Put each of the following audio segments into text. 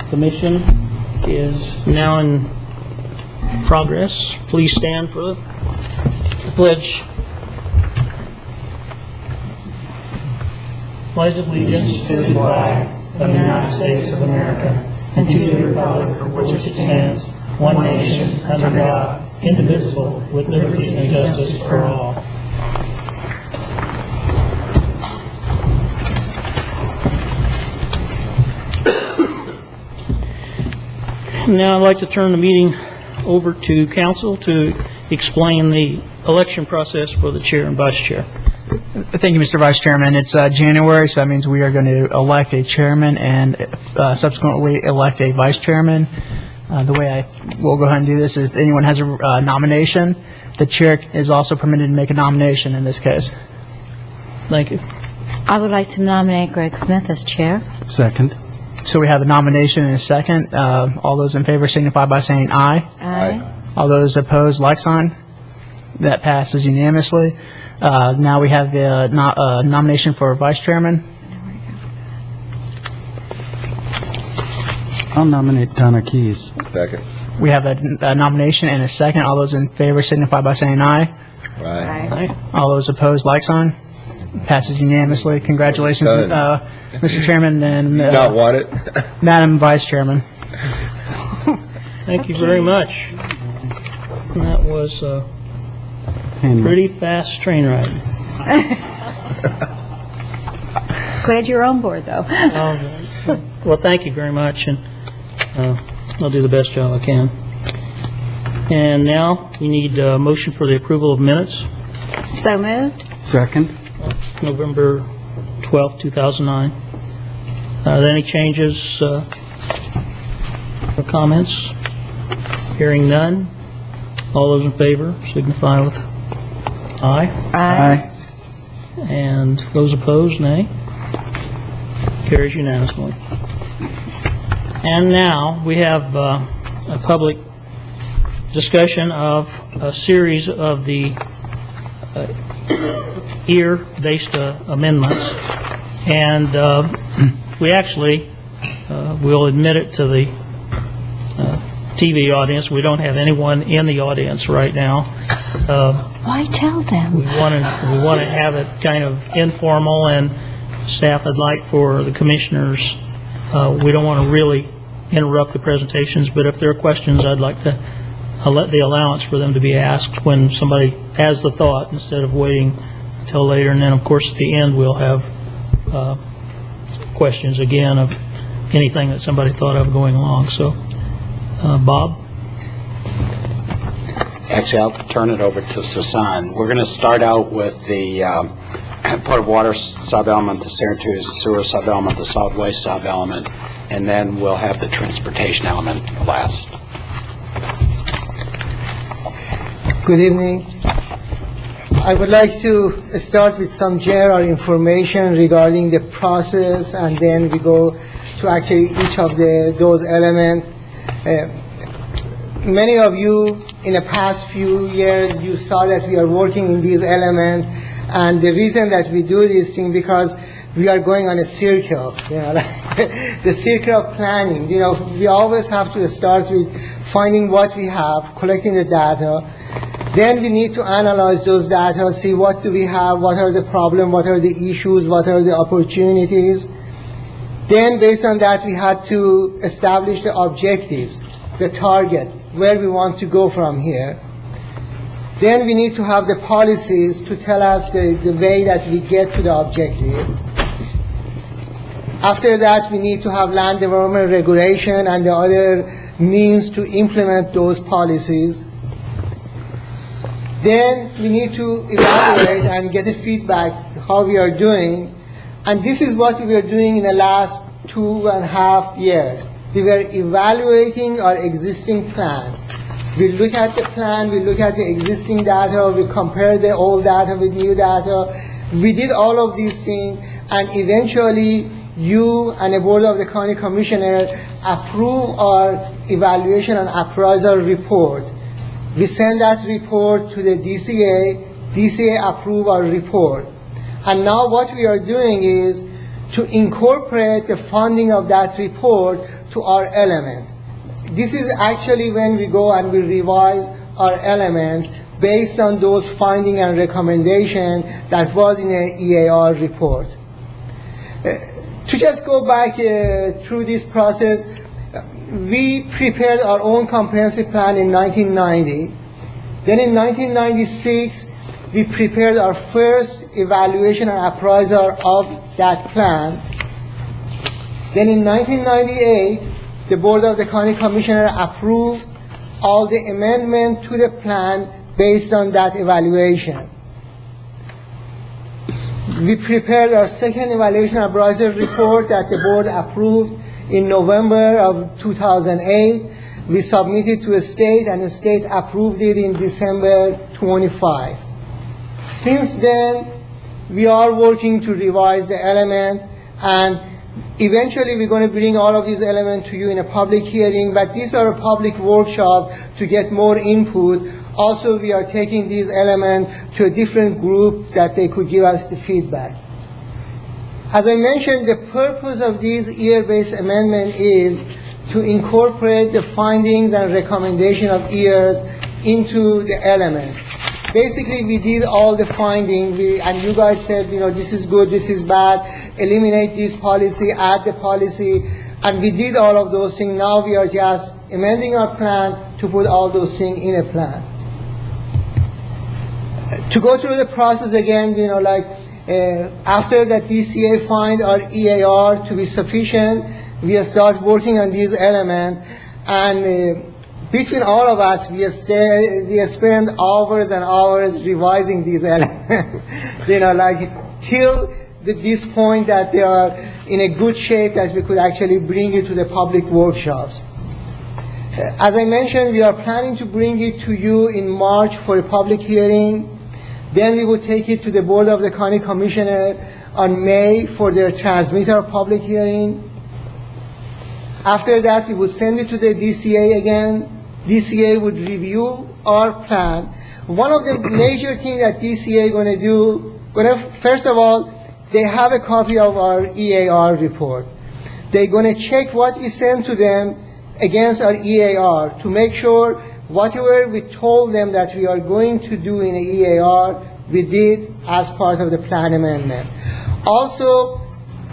Commission is now in progress. Please stand for the pledge. Pledge allegiance to the flag of the United States of America and to the republic for which it stands, one nation, under God, indivisible, with liberty and justice for all. Now I'd like to turn the meeting over to council to explain the election process for the chair and vice chair. Thank you, Mr. Vice Chairman. It's January, so that means we are going to elect a chairman and subsequently elect a vice chairman. The way we'll go ahead and do this is if anyone has a nomination, the chair is also permitted to make a nomination in this case. Thank you. I would like to nominate Greg Smith as chair. Second. So we have a nomination and a second. All those in favor signify by saying aye. Aye. All those opposed, like sign. That passes unanimously. Now we have the nomination for vice chairman. I'll nominate Donna Keys. Second. We have a nomination and a second. All those in favor signify by saying aye. Aye. Aye. All those opposed, like sign. Passes unanimously. Congratulations, Mr. Chairman and Not want it? Madam Vice Chairman. Thank you very much. That was a pretty fast train ride. Glad you're on board, though. Well, thank you very much, and I'll do the best job I can. And now we need a motion for the approval of minutes. So moved. Second. November 12th, 2009. Are there any changes or comments? Hearing none. All those in favor signify with aye. Aye. And those opposed, nay. Carries unanimously. And now we have a public discussion of a series of the ear-based amendments, and we actually will admit it to the TV audience. We don't have anyone in the audience right now. Why tell them? We want to have it kind of informal, and staff would like for the commissioners. We don't want to really interrupt the presentations, but if there are questions, I'd like to let the allowance for them to be asked when somebody has the thought instead of waiting until later. And then, of course, at the end, we'll have questions again of anything that somebody thought of going along. So, Bob? Actually, I'll turn it over to Sasan. We're going to start out with the potable water sub-element, the sanitary sewer sub-element, the solid waste sub-element, and then we'll have the transportation element last. Good evening. I would like to start with some general information regarding the process, and then we go to actually each of those elements. Many of you in the past few years, you saw that we are working in these elements, and the reason that we do this thing because we are going on a circle, like the circle of planning. We always have to start with finding what we have, collecting the data. Then we need to analyze those data, see what do we have, what are the problems, what are the issues, what are the opportunities. Then based on that, we had to establish the objectives, the target, where we want to go from here. Then we need to have the policies to tell us the way that we get to the objective. After that, we need to have land development regulation and the other means to implement those policies. Then we need to evaluate and get a feedback how we are doing. And this is what we were doing in the last 2.5 years. We were evaluating our existing plan. We look at the plan, we look at the existing data, we compare the old data with new data. We did all of these things, and eventually you and the Board of the County Commissioners approve our evaluation and appraisal report. We send that report to the DCA. DCA approved our report. And now what we are doing is to incorporate the funding of that report to our element. This is actually when we go and we revise our elements based on those findings and recommendations that was in the EAR report. To just go back through this process, we prepared our own comprehensive plan in 1990. Then in 1996, we prepared our first evaluation and appraisal of that plan. Then in 1998, the Board of the County Commissioner approved all the amendments to the plan based on that evaluation. We prepared our second evaluation appraisal report that the board approved in November of 2008. We submitted to a state, and the state approved it in December 25. Since then, we are working to revise the element, and eventually we're going to bring all of these elements to you in a public hearing, but these are a public workshop to get more input. Also, we are taking these elements to a different group that they could give us the feedback. As I mentioned, the purpose of this year-based amendment is to incorporate the findings and recommendation of years into the element. Basically, we did all the findings, and you guys said, this is good, this is bad, eliminate this policy, add the policy, and we did all of those things. Now we are just amending our plan to put all those things in a plan. To go through the process again, after that DCA find our EAR to be sufficient, we start working on these elements, and between all of us, we spend hours and hours revising these elements, till this point that they are in a good shape that we could actually bring it to the public workshops. As I mentioned, we are planning to bring it to you in March for a public hearing. Then we will take it to the Board of the County Commissioner on May for their transmitter public hearing. After that, we will send it to the DCA again. DCA would review our plan. One of the major things that DCA going to do, first of all, they have a copy of our EAR report. They're going to check what we send to them against our EAR to make sure whatever we told them that we are going to do in the EAR, we did as part of the plan amendment. Also,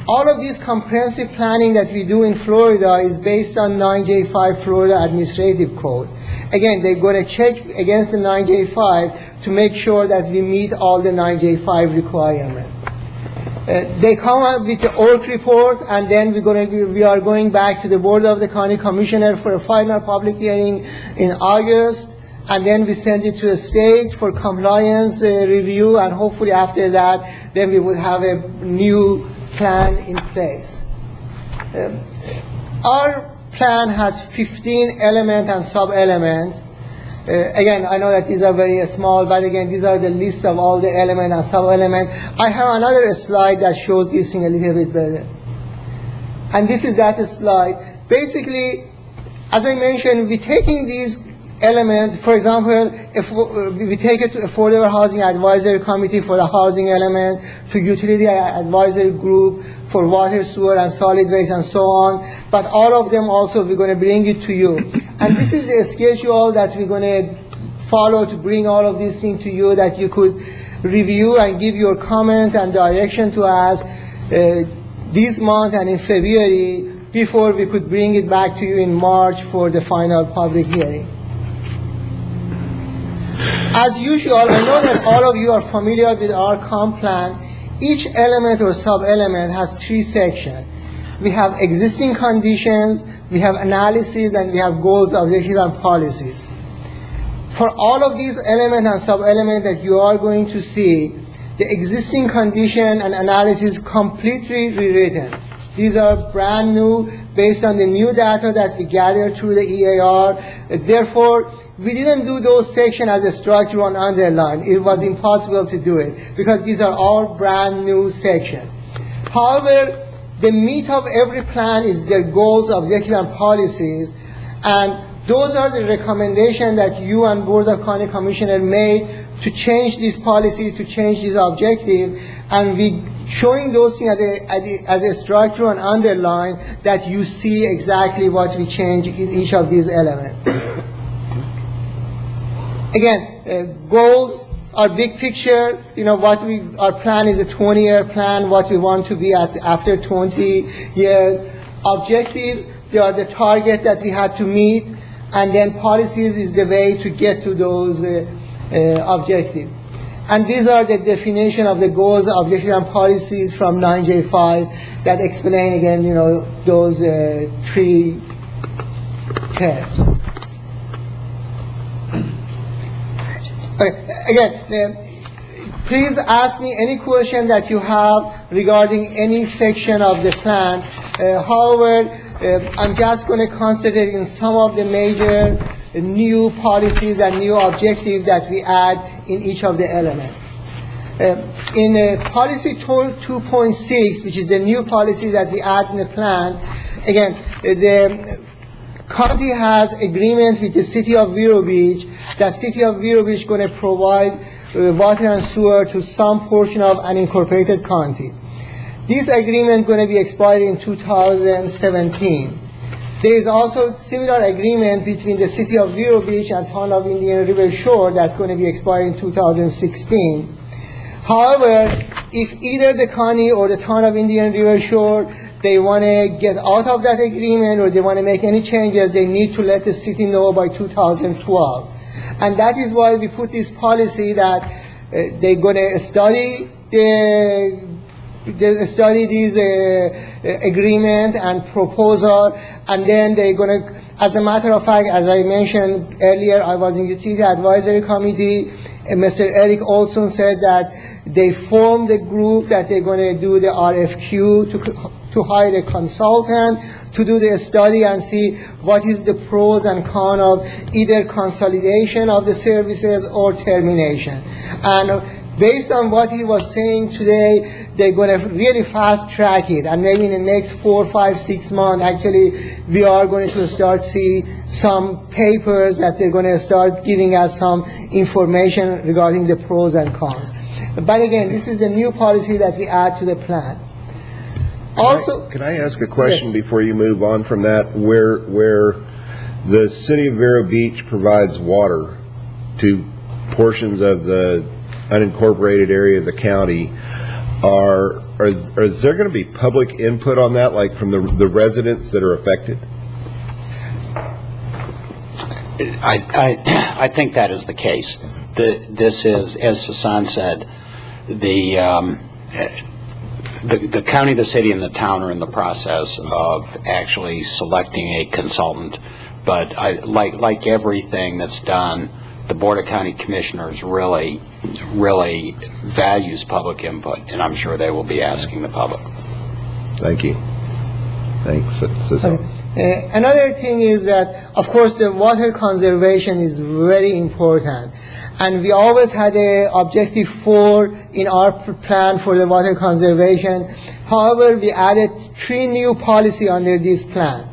all of this comprehensive planning that we do in Florida is based on 9J5 Florida Administrative Code. Again, they're going to check against the 9J5 to make sure that we meet all the 9J5 requirements. They come up with the ORC report, and then we are going back to the Board of the County Commissioner for a final public hearing in August, and then we send it to the state for compliance review, and hopefully after that, then we will have a new plan in place. Our plan has 15 elements and sub-elements. Again, I know that these are very small, but again, these are the list of all the elements and sub-elements. I have another slide that shows this thing a little bit better. And this is that slide. Basically, as I mentioned, we're taking these elements, for example, if we take it to Affordable Housing Advisory Committee for the housing element, to Utility Advisory Group for water, sewer, and solid waste, and so on. But all of them also, we're going to bring it to you. And this is the schedule that we're going to follow to bring all of these things to you, that you could review and give your comment and direction to us this month and in February, before we could bring it back to you in March for the final public hearing. As usual, I know that all of you are familiar with our comp plan. Each element or sub-element has 3 sections. We have existing conditions, we have analysis, and we have goals, objectives, and policies. For all of these elements and sub-elements that you are going to see, the existing condition and analysis completely rewritten. These are brand new, based on the new data that we gathered through the EAR. Therefore, we didn't do those sections as a structure on underline. It was impossible to do it, because these are all brand new sections. However, the meat of every plan is their goals, objectives, and policies. And Those are the recommendations that you and Board of County Commissioner made to change this policy, to change this objective, and we showing those things as a structure and underline that you see exactly what we change in each of these elements. Again, goals are big picture. You know, our plan is a 20-year plan, what we want to be at after 20 years. Objectives, they are the target that we had to meet, and then policies is the way to get to those objectives. And these are the definition of the goals, objectives, and policies from 9J5 that explain again, you know, those three terms. Again, please ask me any question that you have regarding any section of the plan. However, I'm just going to concentrate in some of the major new policies and new objectives that we add in each of the elements. In policy 2.6, which is the new policy that we add in the plan, again, the county has agreement with the city of Vero Beach that city of Vero Beach is going to provide water and sewer to some portion of unincorporated county. This agreement is going to be expired in 2017. There is also similar agreement between the city of Vero Beach and town of Indian River Shore that's going to be expired in 2016. However, if either the county or the town of Indian River Shore, they want to get out of that agreement or they want to make any changes, they need to let the city know by 2012. And that is why we put this policy that they're going to study these agreement and proposal, and then they're going to, as a matter of fact, as I mentioned earlier, I was in Utility Advisory Committee, and Mr. Eric Olson said that they formed a group that they're going to do the RFQ to hire a consultant to do the study and see what is the pros and cons of either consolidation of the services or termination. And based on what he was saying today, they're going to really fast track it, and maybe in the next 4, 5, 6 months, actually, we are going to start see some papers that they're going to start giving us some information regarding the pros and cons. But again, this is the new policy that we add to the plan. Also, can I ask a question yes, before you move on from that? Where the city of Vero Beach provides water to portions of the unincorporated area of the county, is there going to be public input on that, like from the residents that are affected? I think that is the case. This is, as Sasan said, the county, the city, and the town are in the process of actually selecting a consultant. But like everything that's done, the Board of County Commissioners really values public input, and I'm sure they will be asking the public. Thank you. Thanks. Another thing is that, of course, the water conservation is very important. And we always had a objective 4 in our plan for the water conservation. However, we added 3 new policy under this plan.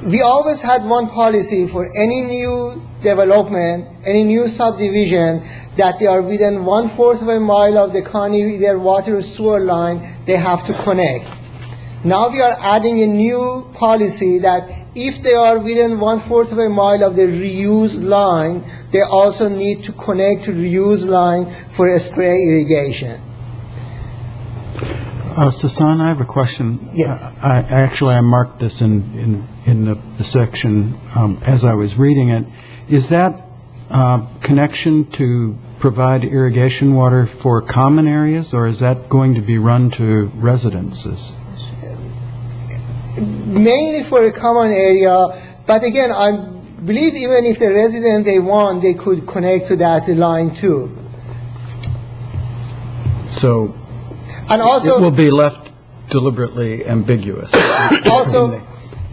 We always had one policy for any new development, any new subdivision, that they are within 1/4 of a mile of the county, either water or sewer line, they have to connect. Now we are adding a new policy that if they are within 1/4 of a mile of the reuse line, they also need to connect to reuse line for a spray irrigation. Sasan, I have a question. Yes. I marked this in the section as I was reading it. Is that connection to provide irrigation water for common areas, or is that going to be run to residences? Mainly for a common area, but again, I believe even if the resident they want, they could connect to that line too. So, and also it will be left deliberately ambiguous. Also,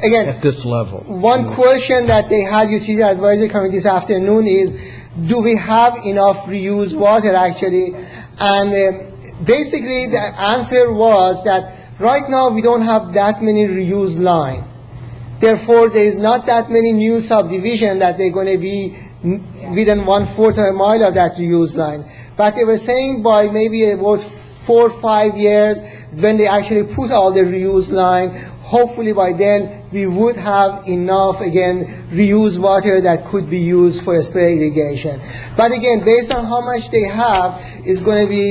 again, at this level. One question that they had Utility Advisory Committee this afternoon is, do we have enough reused water actually? And basically the answer was that right now we don't have that many reused lines. Therefore, there is not that many new subdivisions that they're going to be within 1/4 of a mile of that reuse line. But they were saying by maybe about 4 or 5 years, when they actually put all the reuse line, hopefully by then we would have enough, again, reused water that could be used for spray irrigation. But again, based on how much they have, is going to be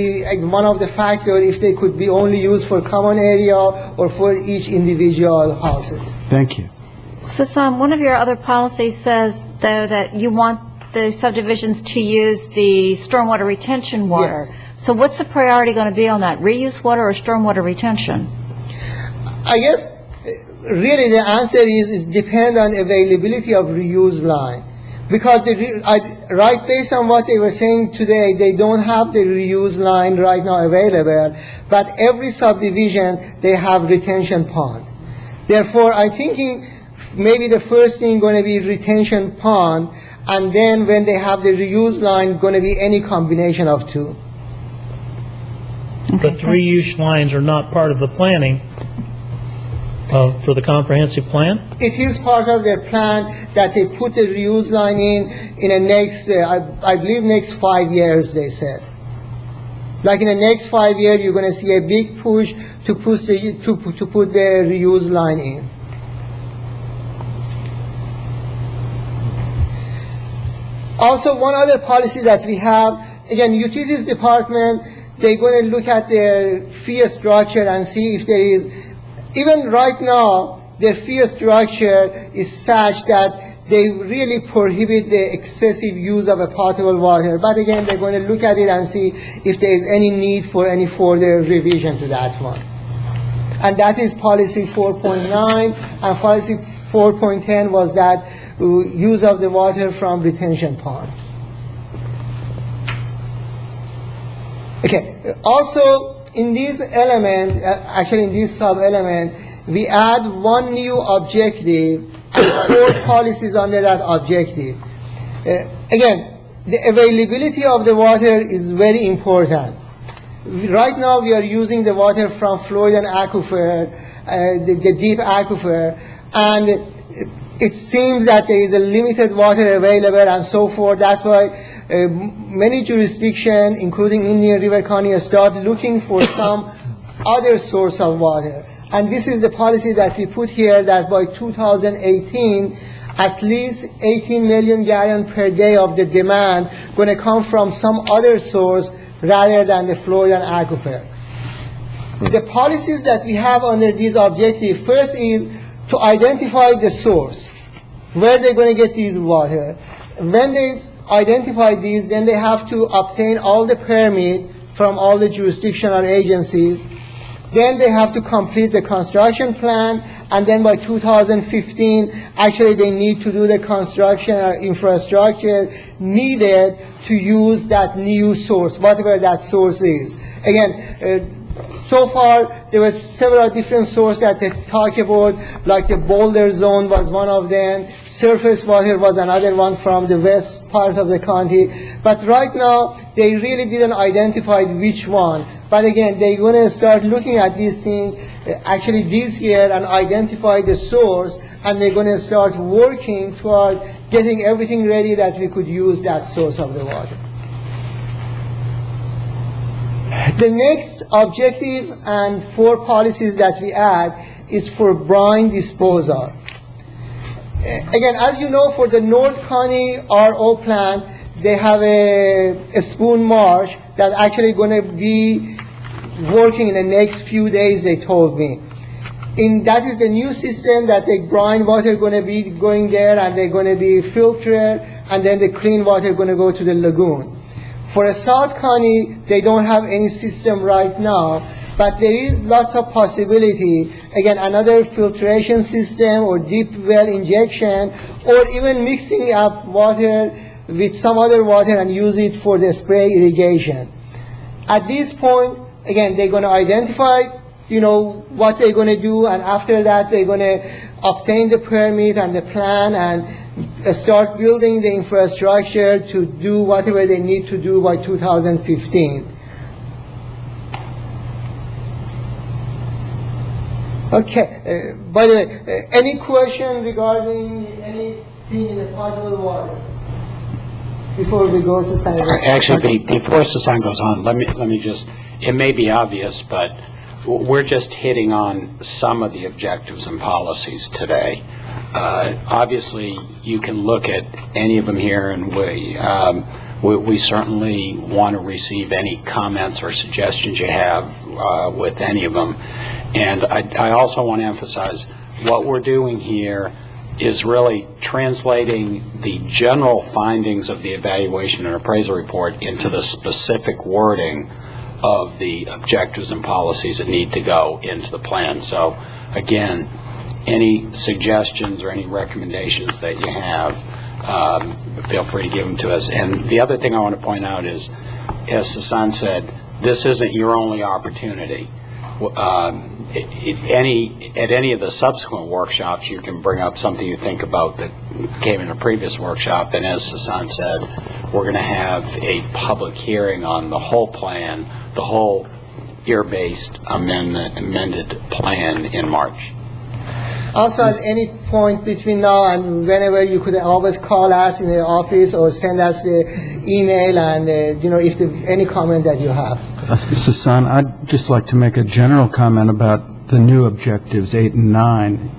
one of the factors if they could be only used for common area or for each individual houses. Thank you. So, Sam, one of your other policies says, though, that you want the subdivisions to use the stormwater retention water. Yes. So what's the priority going to be on that, reuse water or stormwater retention? I guess really the answer is depend on availability of reuse line. Because right based on what they were saying today, they don't have the reuse line right now available, but every subdivision, they have retention pond. Therefore, I'm thinking maybe the first thing going to be retention pond, and then when they have the reuse line, going to be any combination of two. But the reuse lines are not part of the planning for the comprehensive plan? It is part of their plan that they put the reuse line in the next, I believe next 5 years, they said. Like in the next 5 years, you're going to see a big push to put the reuse line in. Also, one other policy that we have, again, utilities department, they're going to look at their fee structure and see if there is, even right now, their fee structure is such that they really prohibit the excessive use of a potable water. But again, they're going to look at it and see if there is any need for any further revision to that one. And that is policy 4.9, and policy 4.10 was that use of the water from retention pond. Okay, also in this element, actually in this sub-element, we add one new objective and 4 policies under that objective. Again, the availability of the water is very important. Right now we are using the water from Floridan aquifer, the deep aquifer, and it seems that there is a limited water available and so forth. That's why many jurisdictions, including Indian River County, start looking for some other source of water. And this is the policy that we put here, that by 2018, at least 18 million gallons per day of the demand going to come from some other source rather than the Floridan aquifer. The policies that we have under these objectives, first is to identify the source, where they're going to get these water. When they identify these, then they have to obtain all the permit from all the jurisdictional agencies. Then they have to complete the construction plan, and then by 2015, actually they need to do the construction or infrastructure needed to use that new source, whatever that source is. Again, so far, there were several different sources that they talk about, like the boulder zone was one of them, surface water was another one from the west part of the county. But right now, they really didn't identify which one. But again, they're going to start looking at these things actually this year and identify the source, and they're going to start working toward getting everything ready that we could use that source of the water. The next objective and 4 policies that we add is for brine disposal. Again, as you know, for the North County RO plant, they have a spoon marsh that's actually going to be working in the next few days, they told me. That is the new system that the brine water going to be going there, and they're going to be filtered, and then the clean water going to go to the lagoon. For a South County, they don't have any system right now, but there is lots of possibility. Again, another filtration system or deep well injection, or even mixing up water with some other water and use it for the spray irrigation. At this point, again, they're going to identify, what they're going to do, and after that, they're going to obtain the permit and the plan and start building the infrastructure to do whatever they need to do by 2015. Okay, by the way, any question regarding anything in the potable water? Before we go to sanitation? Actually, before Susan goes on, let me just, it may be obvious, but we're just hitting on some of the objectives and policies today. Obviously, you can look at any of them here, and we certainly want to receive any comments or suggestions you have with any of them. And I also want to emphasize what we're doing here is really translating the general findings of the evaluation and appraisal report into the specific wording of the objectives and policies that need to go into the plan. So again, any suggestions or any recommendations that you have, feel free to give them to us. And the other thing I want to point out is, as Susan said, this isn't your only opportunity. At any of the subsequent workshops, you can bring up something you think about that came in a previous workshop. And as Susan said, we're going to have a public hearing on the whole plan, the whole year-based amended plan in March. Also, at any point between now and whenever, you could always call us in the office or send us the email, and if there's any comment that you have. Susan, I'd just like to make a general comment about the new objectives 8 and 9.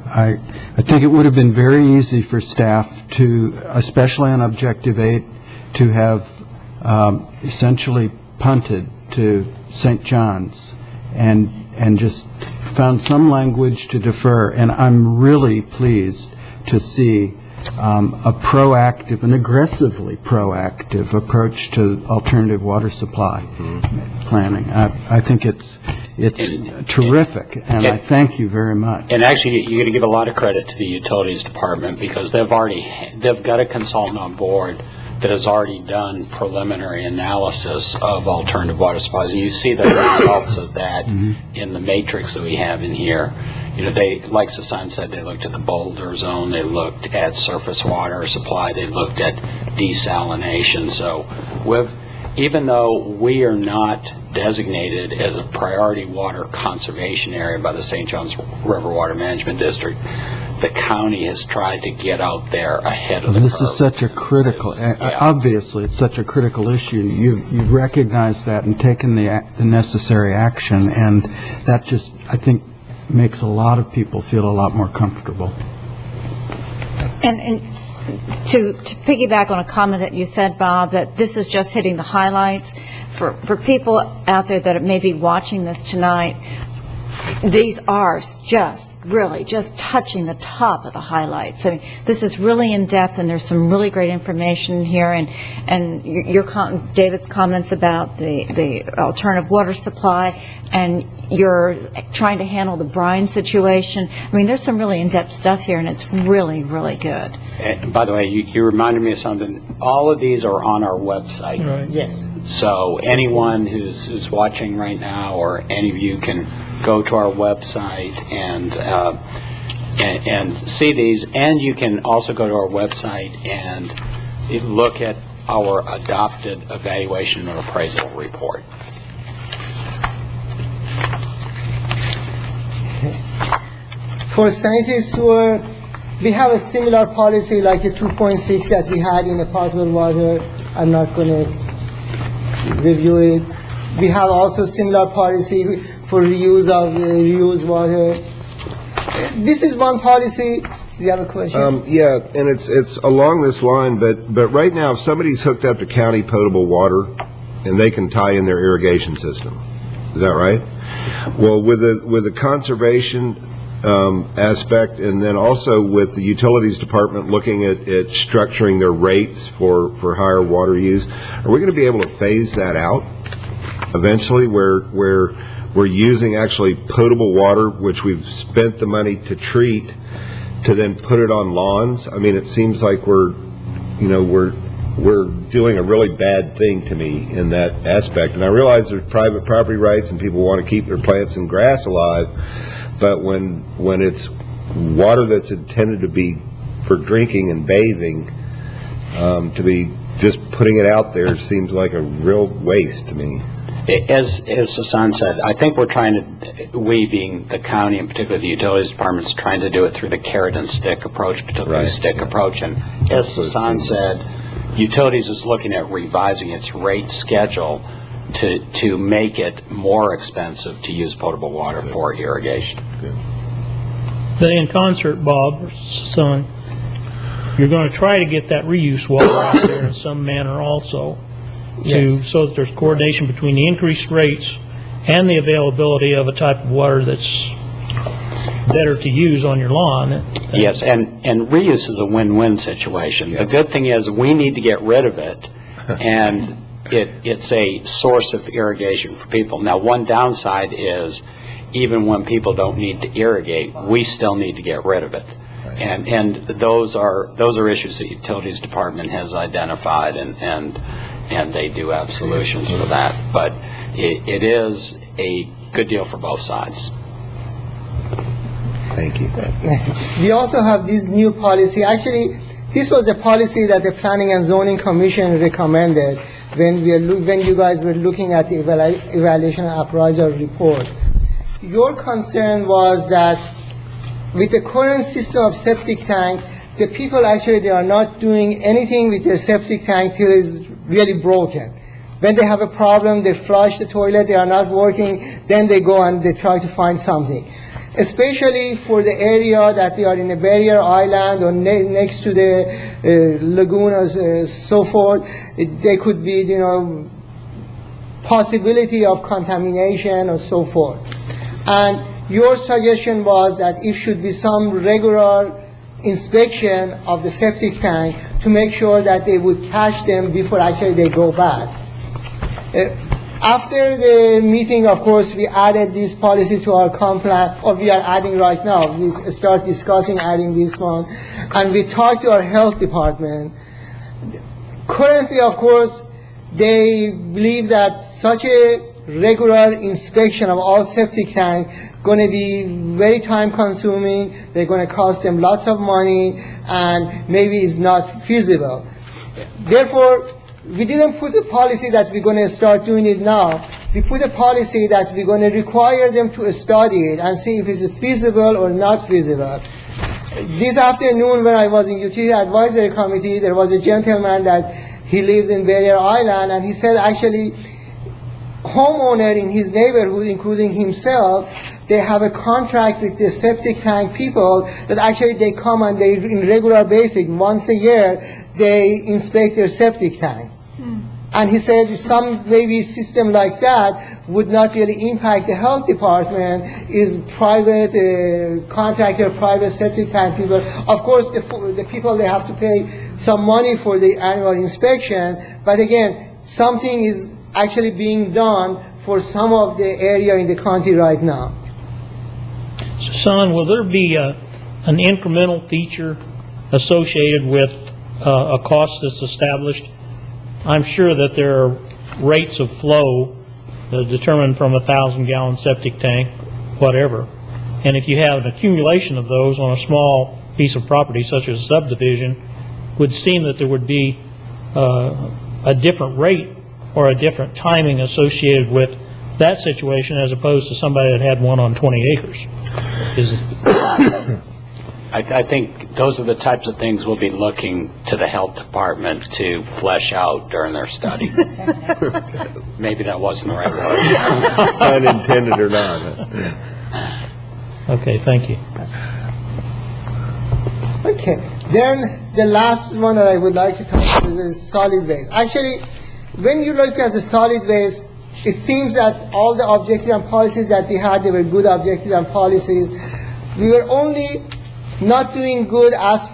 I think it would have been very easy for staff to, especially on objective 8, to have essentially punted to St. John's and just found some language to defer. And I'm really pleased to see a proactive, an aggressively proactive approach to alternative water supply planning. I think it's terrific, and I thank you very much. And actually, you're going to give a lot of credit to the utilities department, because they've got a consultant on board that has already done preliminary analysis of alternative water supplies. And you see the results of that in the matrix that we have in here. They, like Susan said, they looked at the boulder zone, they looked at surface water supply, they looked at desalination. So even though we are not designated as a priority water conservation area by the St. Johns River Water Management District, the county has tried to get out there ahead of the curve. This is such a critical, obviously it's such a critical issue. You've recognized that and taken the necessary action, and that just, I think, makes a lot of people feel a lot more comfortable. And to piggyback on a comment that you said, Bob, that this is just hitting the highlights. For people out there that may be watching this tonight, these are just really just touching the top of the highlights. So this is really in depth, and there's some really great information here. And David's comments about the alternative water supply, and you're trying to handle the brine situation. I mean, there's some really in-depth stuff here, and it's really, really good. And by the way, you reminded me of something. All of these are on our website. Right. Yes. So anyone who's watching right now, or any of you, can go to our website and see these. And you can also go to our website and look at our adopted evaluation and appraisal report. For sanitary sewer, we have a similar policy like a 2.6 that we had in the potable water. I'm not going to review it. We have also similar policy for reuse of reused water. This is one policy. Do you have a question? Yeah, and it's along this line, but right now, if somebody's hooked up to county potable water, and they can tie in their irrigation system, is that right? Well, with the conservation aspect, and then also with the utilities department looking at structuring their rates for higher water use, are we going to be able to phase that out eventually, where we're using actually potable water, which we've spent the money to treat, to then put it on lawns? I mean, it seems like we're doing a really bad thing to me in that aspect. And I realize there's private property rights and people want to keep their plants and grass alive, but when it's water that's intended to be for drinking and bathing, to be just putting it out there seems like a real waste to me. As Sasan said, I think we're trying to, we being the county and particularly the utilities department, is trying to do it through the carrot and stick approach, particularly the stick approach. And as Sasan said, utilities is looking at revising its rate schedule to make it more expensive to use potable water for irrigation. Then in concert, Bob, son, you're going to try to get that reuse water out there in some manner also, so that there's coordination between the increased rates and the availability of a type of water that's better to use on your lawn. Yes, and reuse is a win-win situation. The good thing is we need to get rid of it, and it's a source of irrigation for people. Now, one downside is even when people don't need to irrigate, we still need to get rid of it. And those are issues the utilities department has identified, and they do have solutions for that. But it is a good deal for both sides. Thank you. We also have this new policy. Actually, this was a policy that the Planning and Zoning Commission recommended when you guys were looking at the evaluation and appraisal report. Your concern was that with the current system of septic tank, the people actually, they are not doing anything with their septic tank till it's really broken. When they have a problem, they flush the toilet, they are not working, then they go and they try to find something. Especially for the area that they are in a barrier island or next to the lagoon or so forth, there could be, possibility of contamination or so forth. And your suggestion was that it should be some regular inspection of the septic tank to make sure that they would catch them before actually they go bad. After the meeting, of course, we added this policy to our complaint, or we are adding right now. We start discussing adding this one. And we talked to our health department. Currently, of course, they believe that such a regular inspection of all septic tanks going to be very time consuming. They're going to cost them lots of money, and maybe it's not feasible. Therefore, we didn't put a policy that we're going to start doing it now. We put a policy that we're going to require them to study it and see if it's feasible or not feasible. This afternoon when I was in Utility Advisory Committee, there was a gentleman that he lives in Barrier Island, and he said actually homeowner in his neighborhood, including himself, they have a contract with the septic tank people that actually they come and they, in regular basis, once a year, they inspect their septic tank. And he said some maybe system like that would not really impact the health department, is private contractor, private septic tank people. Of course, the people, they have to pay some money for the annual inspection, but again, something is actually being done for some of the area in the county right now. Son, will there be an incremental feature associated with a cost that's established? I'm sure that there are rates of flow determined from 1,000-gallon septic tank, whatever. And if you have an accumulation of those on a small piece of property, such as a subdivision, would seem that there would be a different rate or a different timing associated with that situation as opposed to somebody that had one on 20 acres. I think those are the types of things we'll be looking to the health department to flesh out during their study. Maybe that wasn't the right word. Unintended or not. Okay, thank you. Okay, then the last one that I would like to talk about is solid waste. Actually, when you look at the solid waste, it seems that all the objectives and policies that we had, they were good objectives and policies. We were only not doing good as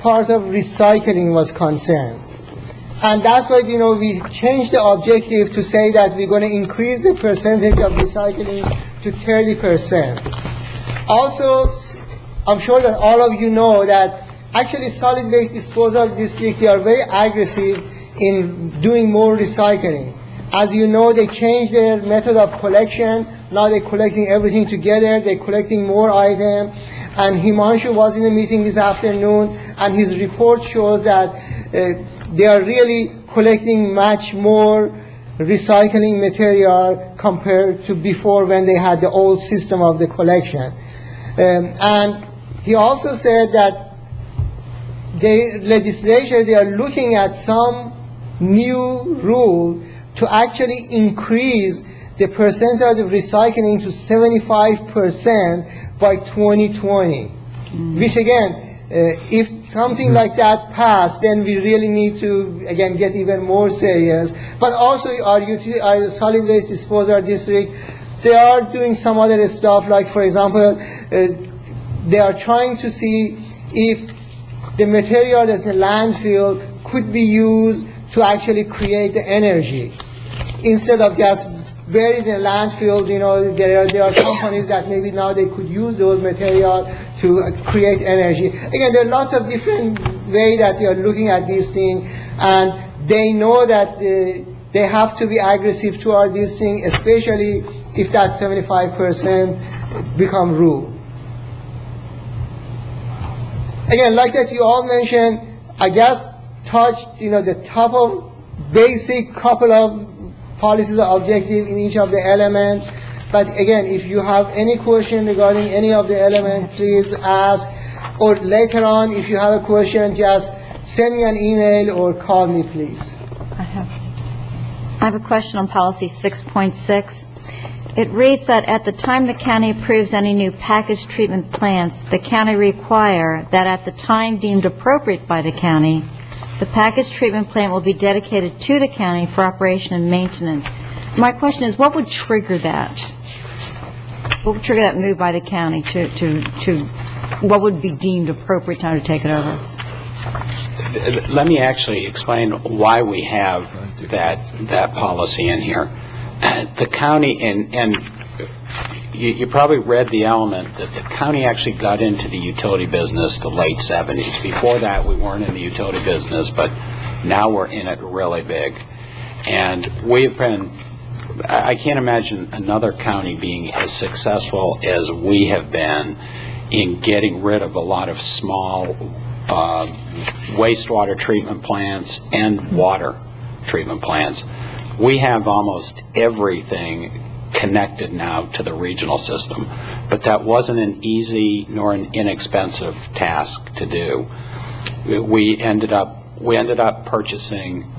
part of recycling was concerned. And that's why, we changed the objective to say that we're going to increase the percentage of recycling to 30%. Also, I'm sure that all of you know that actually solid waste disposal district, they are very aggressive in doing more recycling. As you know, they changed their method of collection. Now they're collecting everything together. They're collecting more items. And Himanshu was in a meeting this afternoon, and his report shows that they are really collecting much more recycling material compared to before when they had the old system of the collection. And he also said that the legislature, they are looking at some new rule to actually increase the percentage of recycling to 75% by 2020, which again, if something like that passed, then we really need to, again, get even more serious. But also our solid waste disposal district, they are doing some other stuff, like, for example, they are trying to see if the material that's in the landfill could be used to actually create the energy. Instead of just buried in a landfill, you know, there are companies that maybe now they could use those material to create energy. Again, there are lots of different ways that they are looking at these things, and they know that they have to be aggressive toward these things, especially if that 75% become rule. Again, like that you all mentioned, I just touched, you know, the top of basic couple of policies or objectives in each of the elements. But again, if you have any question regarding any of the elements, please ask. Or later on, if you have a question, just send me an email or call me, please. I have a question on policy 6.6. It reads that at the time the county approves any new package treatment plants, the county require that at the time deemed appropriate by the county, the package treatment plant will be dedicated to the county for operation and maintenance. My question is, what would trigger that? What would trigger that move by the county to what would be deemed appropriate time to take it over? Let me actually explain why we have that policy in here. The county, and you probably read the element that the county actually got into the utility business the late 70s. Before that, we weren't in the utility business, but now we're in it really big. And we've been, I can't imagine another county being as successful as we have been in getting rid of a lot of small wastewater treatment plants and water treatment plants. We have almost everything connected now to the regional system, but that wasn't an easy nor an inexpensive task to do. We ended up purchasing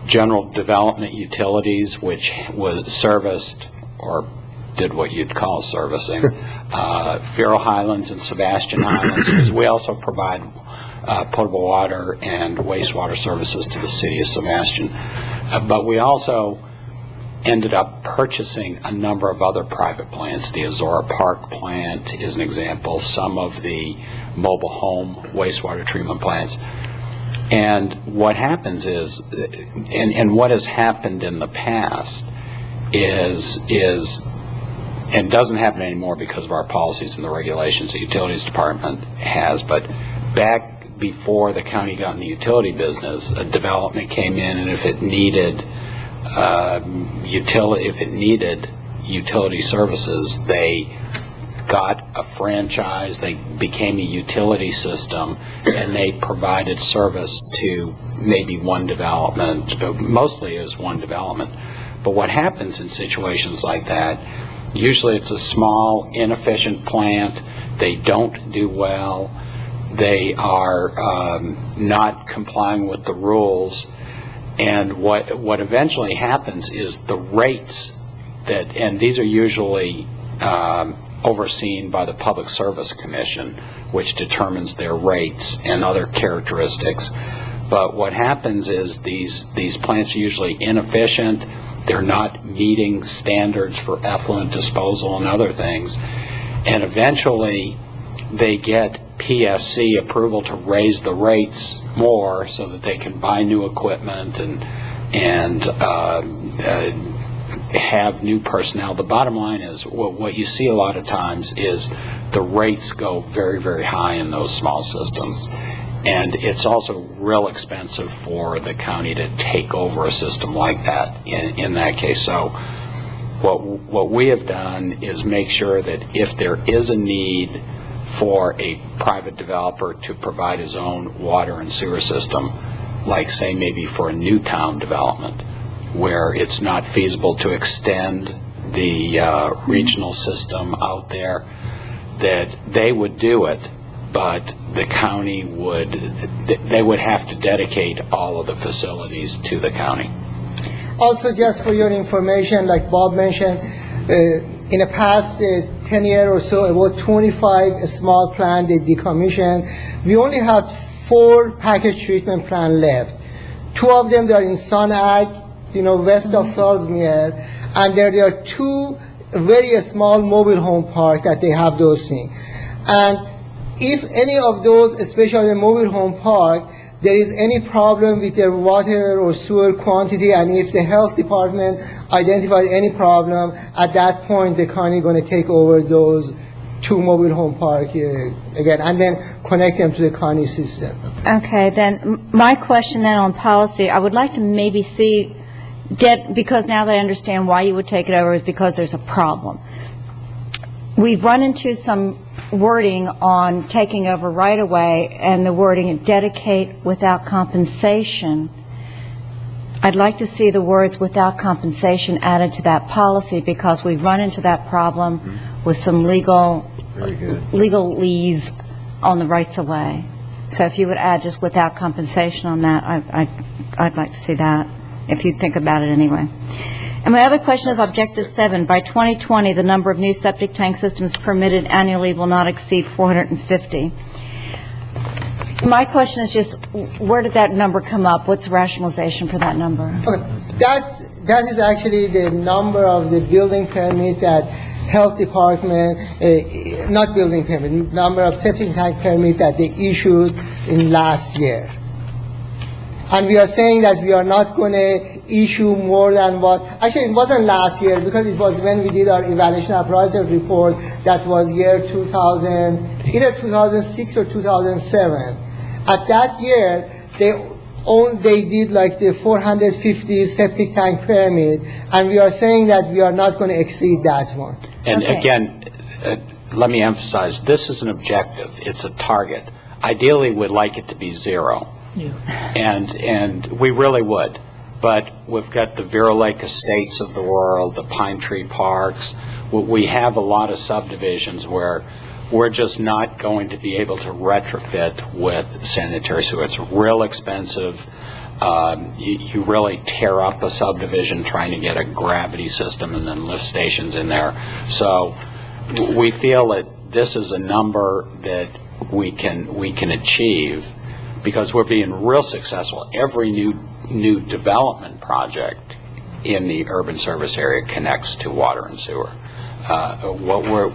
general development utilities, which was serviced or did what you'd call servicing Vero Highlands and Sebastian Highlands, because we also provide potable water and wastewater services to the city of Sebastian. But we also ended up purchasing a number of other private plants. The Azora Park plant is an example, some of the mobile home wastewater treatment plants. And what happens is, and what has happened in the past is, and doesn't happen anymore because of our policies and the regulations the Utilities Department has, but back before the county got in the utility business, a development came in, and if it needed utility services, they got a franchise, they became a utility system, and they provided service to maybe one development, mostly it was one development. But what happens in situations like that, usually it's a small, inefficient plant, they don't do well, they are not complying with the rules, and what eventually happens is the rates that, and these are usually overseen by the Public Service Commission, which determines their rates and other characteristics. But what happens is these plants are usually inefficient, they're not meeting standards for effluent disposal and other things, and eventually they get PSC approval to raise the rates more so that they can buy new equipment and have new personnel. The bottom line is what you see a lot of times is the rates go very, very high in those small systems. And it's also real expensive for the county to take over a system like that in that case. So what we have done is make sure that if there is a need for a private developer to provide his own water and sewer system, like say maybe for a new town development, where it's not feasible to extend the regional system out there, that they would do it, but the county they would have to dedicate all of the facilities to the county. Also, just for your information, like Bob mentioned, in the past 10 years or so, about 25 small plants they decommissioned. We only have 4 package treatment plants left. 2 of them, they are in Sun Ag, west of Fellsmere, and there are 2 very small mobile home parks that they have those things. And if any of those, especially the mobile home park, there is any problem with their water or sewer quantity, and if the health department identifies any problem, at that point the county is going to take over those 2 mobile home park again, and then connect them to the county system. Okay, then my question then on policy, I would like to maybe see, because now that I understand why you would take it over is because there's a problem. We've run into some wording on taking over right away, and the wording dedicate without compensation. I'd like to see the words without compensation added to that policy, because we've run into that problem with some legalese on the rights of way. So if you would add just without compensation on that, I'd like to see that, if you think about it anyway. And my other question is Objective 7. By 2020, the number of new septic tank systems permitted annually will not exceed 450. My question is just, where did that number come up? What's the rationalization for that number? Okay. That is actually the number of the building permit that health department, not building permit, number of septic tank permit that they issued in last year. And we are saying that we are not going to issue more than what, actually it wasn't last year, because it was when we did our evaluation appraisal report, that was year 2000, either 2006 or 2007. At that year, they did like the 450 septic tank permit, and we are saying that we are not going to exceed that one. And Okay. again, let me emphasize, this is an objective, it's a target. Ideally, we'd like it to be 0. Yeah. And we really would. But we've got the Vero Lake Estates of the world, the Pine Tree Parks. We have a lot of subdivisions where we're just not going to be able to retrofit with sanitary sewer. It's real expensive. You really tear up a subdivision trying to get a gravity system and then lift stations in there. So we feel that this is a number that we can achieve, because we're being real successful. Every new development project in the urban service area connects to water and sewer.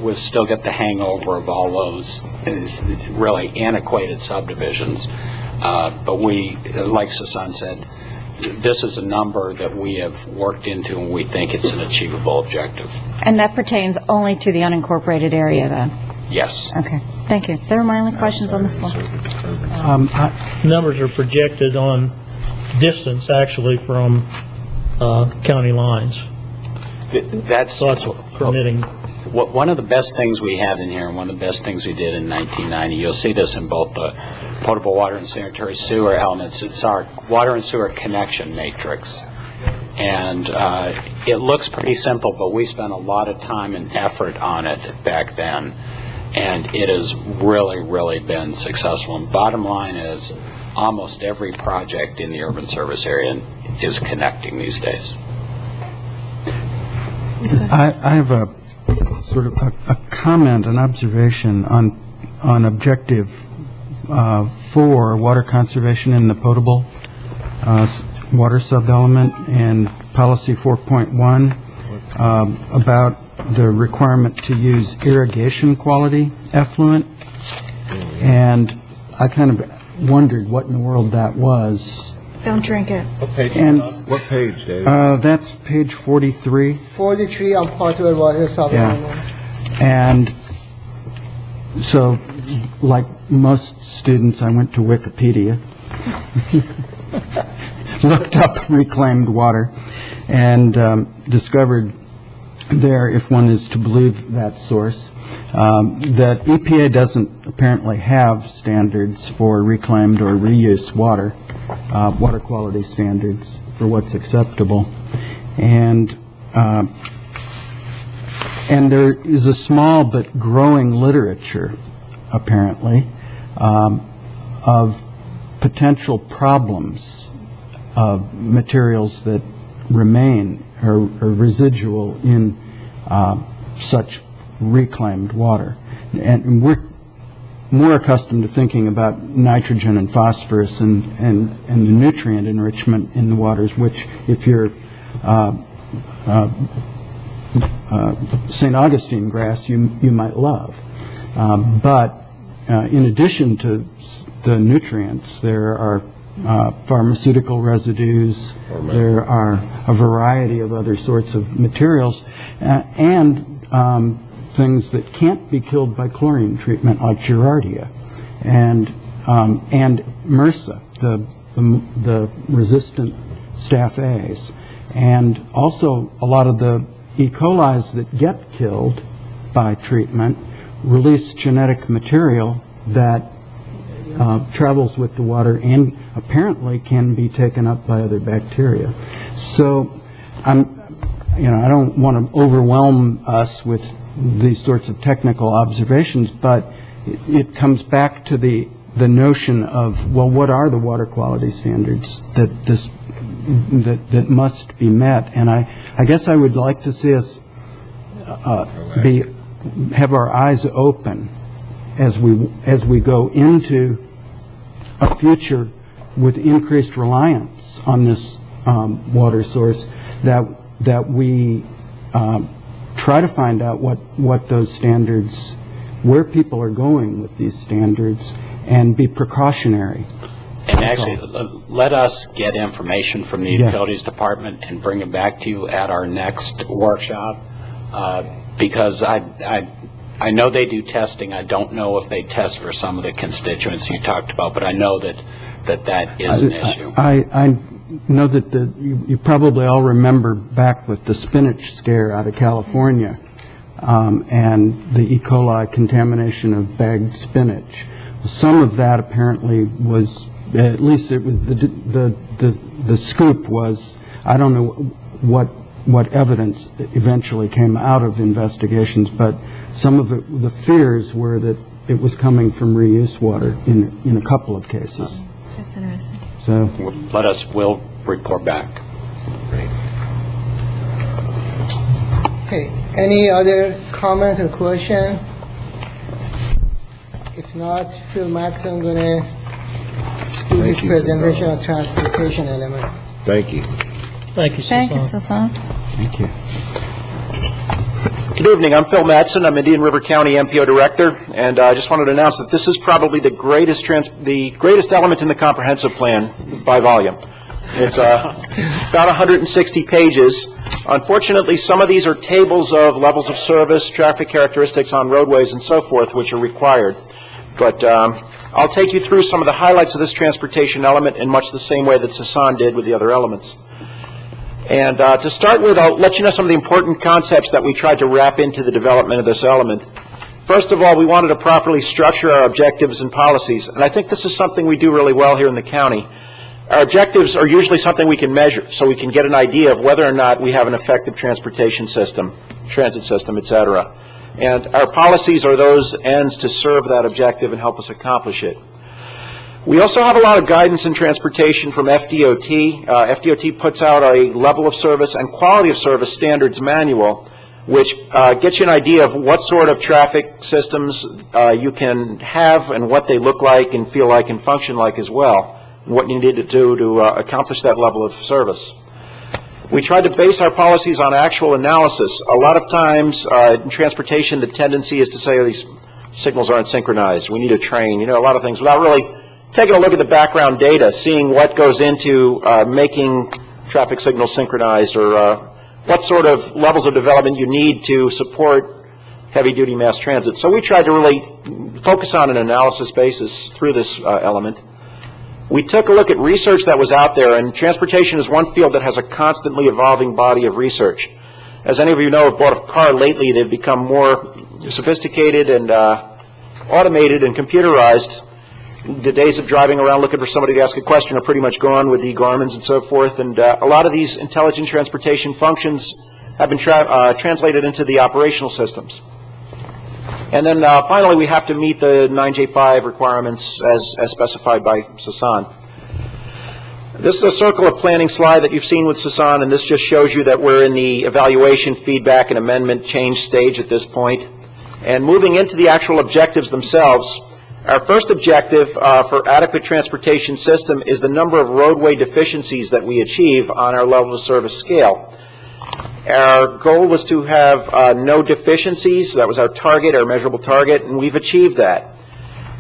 We've still got the hangover of all those really antiquated subdivisions. But we, like Sasan said, this is a number that we have worked into, and we think it's an achievable objective. And that pertains only to the unincorporated area, then? Yes. Okay, thank you. There are my only questions on this one. Numbers are projected on distance, actually, from county lines. That's So that's permitting. one of the best things we have in here, and one of the best things we did in 1990. You'll see this in both the potable water and sanitary sewer elements. It's our water and sewer connection matrix. And it looks pretty simple, but we spent a lot of time and effort on it back then. And it has really, really been successful. And bottom line is, almost every project in the urban service area is connecting these days. I have a sort of a comment, an observation on Objective 4, water conservation in the potable water sub-element, and Policy 4.1 about the requirement to use irrigation quality effluent. And I kind of wondered what in the world that was. Don't drink it. And What page, Dave? that's page 43. 43 on potable water supplement. And so, like most students, I went to Wikipedia, looked up reclaimed water, and discovered there, if one is to believe that source, that EPA doesn't apparently have standards for reclaimed or reuse water, water quality standards for what's acceptable. And there is a small but growing literature, apparently, of potential problems of materials that remain or residual in such reclaimed water. And we're more accustomed to thinking about nitrogen and phosphorus and the nutrient enrichment in the waters, which if you're St. Augustine grass, you might love. But in addition to the nutrients, there are pharmaceutical residues, there are a variety of other sorts of materials, and things that can't be killed by chlorine treatment, like Giardia, and MRSA, the resistant staph A's, and also a lot of the E. coli's that get killed by treatment release genetic material that travels with the water and apparently can be taken up by other bacteria. So I don't want to overwhelm us with these sorts of technical observations, but it comes back to the notion of, well, what are the water quality standards that must be met? And I guess I would like to see us have our eyes open as we go into a future with increased reliance on this water source, that we try to find out what those standards, where people are going with these standards, and be precautionary. And actually, let us get information from the Utilities Department and bring it back to you at our next workshop, because I know they do testing. I don't know if they test for some of the constituents you talked about, but I know that is an issue. I know that you probably all remember back with the spinach scare out of California, and the E. coli contamination of bagged spinach. Some of that apparently was, at least it was the scoop was, I don't know what evidence eventually came out of investigations, but some of the fears were that it was coming from reuse water in a couple of cases. That's interesting. So we'll report back. Okay, any other comment or question? If not, Phil Matson going to do his presentation on transportation element. Thank you. Thank you, Thank you, Susan. Susan. thank you. Good evening. I'm Phil Madsen. I'm Indian River County MPO Director, and I just wanted to announce that this is probably the greatest element in the comprehensive plan by volume. It's about 160 pages. Unfortunately, some of these are tables of levels of service, traffic characteristics on roadways, and so forth, which are required. But I'll take you through some of the highlights of this transportation element in much the same way that Sasan did with the other elements. And to start with, I'll let you know some of the important concepts that we tried to wrap into the development of this element. First of all, we wanted to properly structure our objectives and policies, and I think this is something we do really well here in the county. Our objectives are usually something we can measure, so we can get an idea of whether or not we have an effective transportation system, transit system, etc. And our policies are those ends to serve that objective and help us accomplish it. We also have a lot of guidance in transportation from FDOT. FDOT puts out a level of service and quality of service standards manual, which gets you an idea of what sort of traffic systems you can have and what they look like and feel like and function like as well, and what you need to do to accomplish that level of service. We tried to base our policies on actual analysis. A lot of times in transportation, the tendency is to say, oh, these signals aren't synchronized. We need to train, a lot of things without really taking a look at the background data, seeing what goes into making traffic signals synchronized, or what sort of levels of development you need to support heavy-duty mass transit. So we tried to really focus on an analysis basis through this element. We took a look at research that was out there, and transportation is one field that has a constantly evolving body of research. As any of you know, have bought a car lately, they've become more sophisticated and automated and computerized. The days of driving around looking for somebody to ask a question are pretty much gone with the Garmins and so forth, and a lot of these intelligent transportation functions have been translated into the operational systems. And then finally, we have to meet the 9J5 requirements as specified by Sasan. This is a circle of planning slide that you've seen with Sasan, and this just shows you that we're in the evaluation, feedback, and amendment change stage at this point. And moving into the actual objectives themselves, our first objective for adequate transportation system is the number of roadway deficiencies that we achieve on our level of service scale. Our goal was to have no deficiencies. That was our target, our measurable target, and we've achieved that.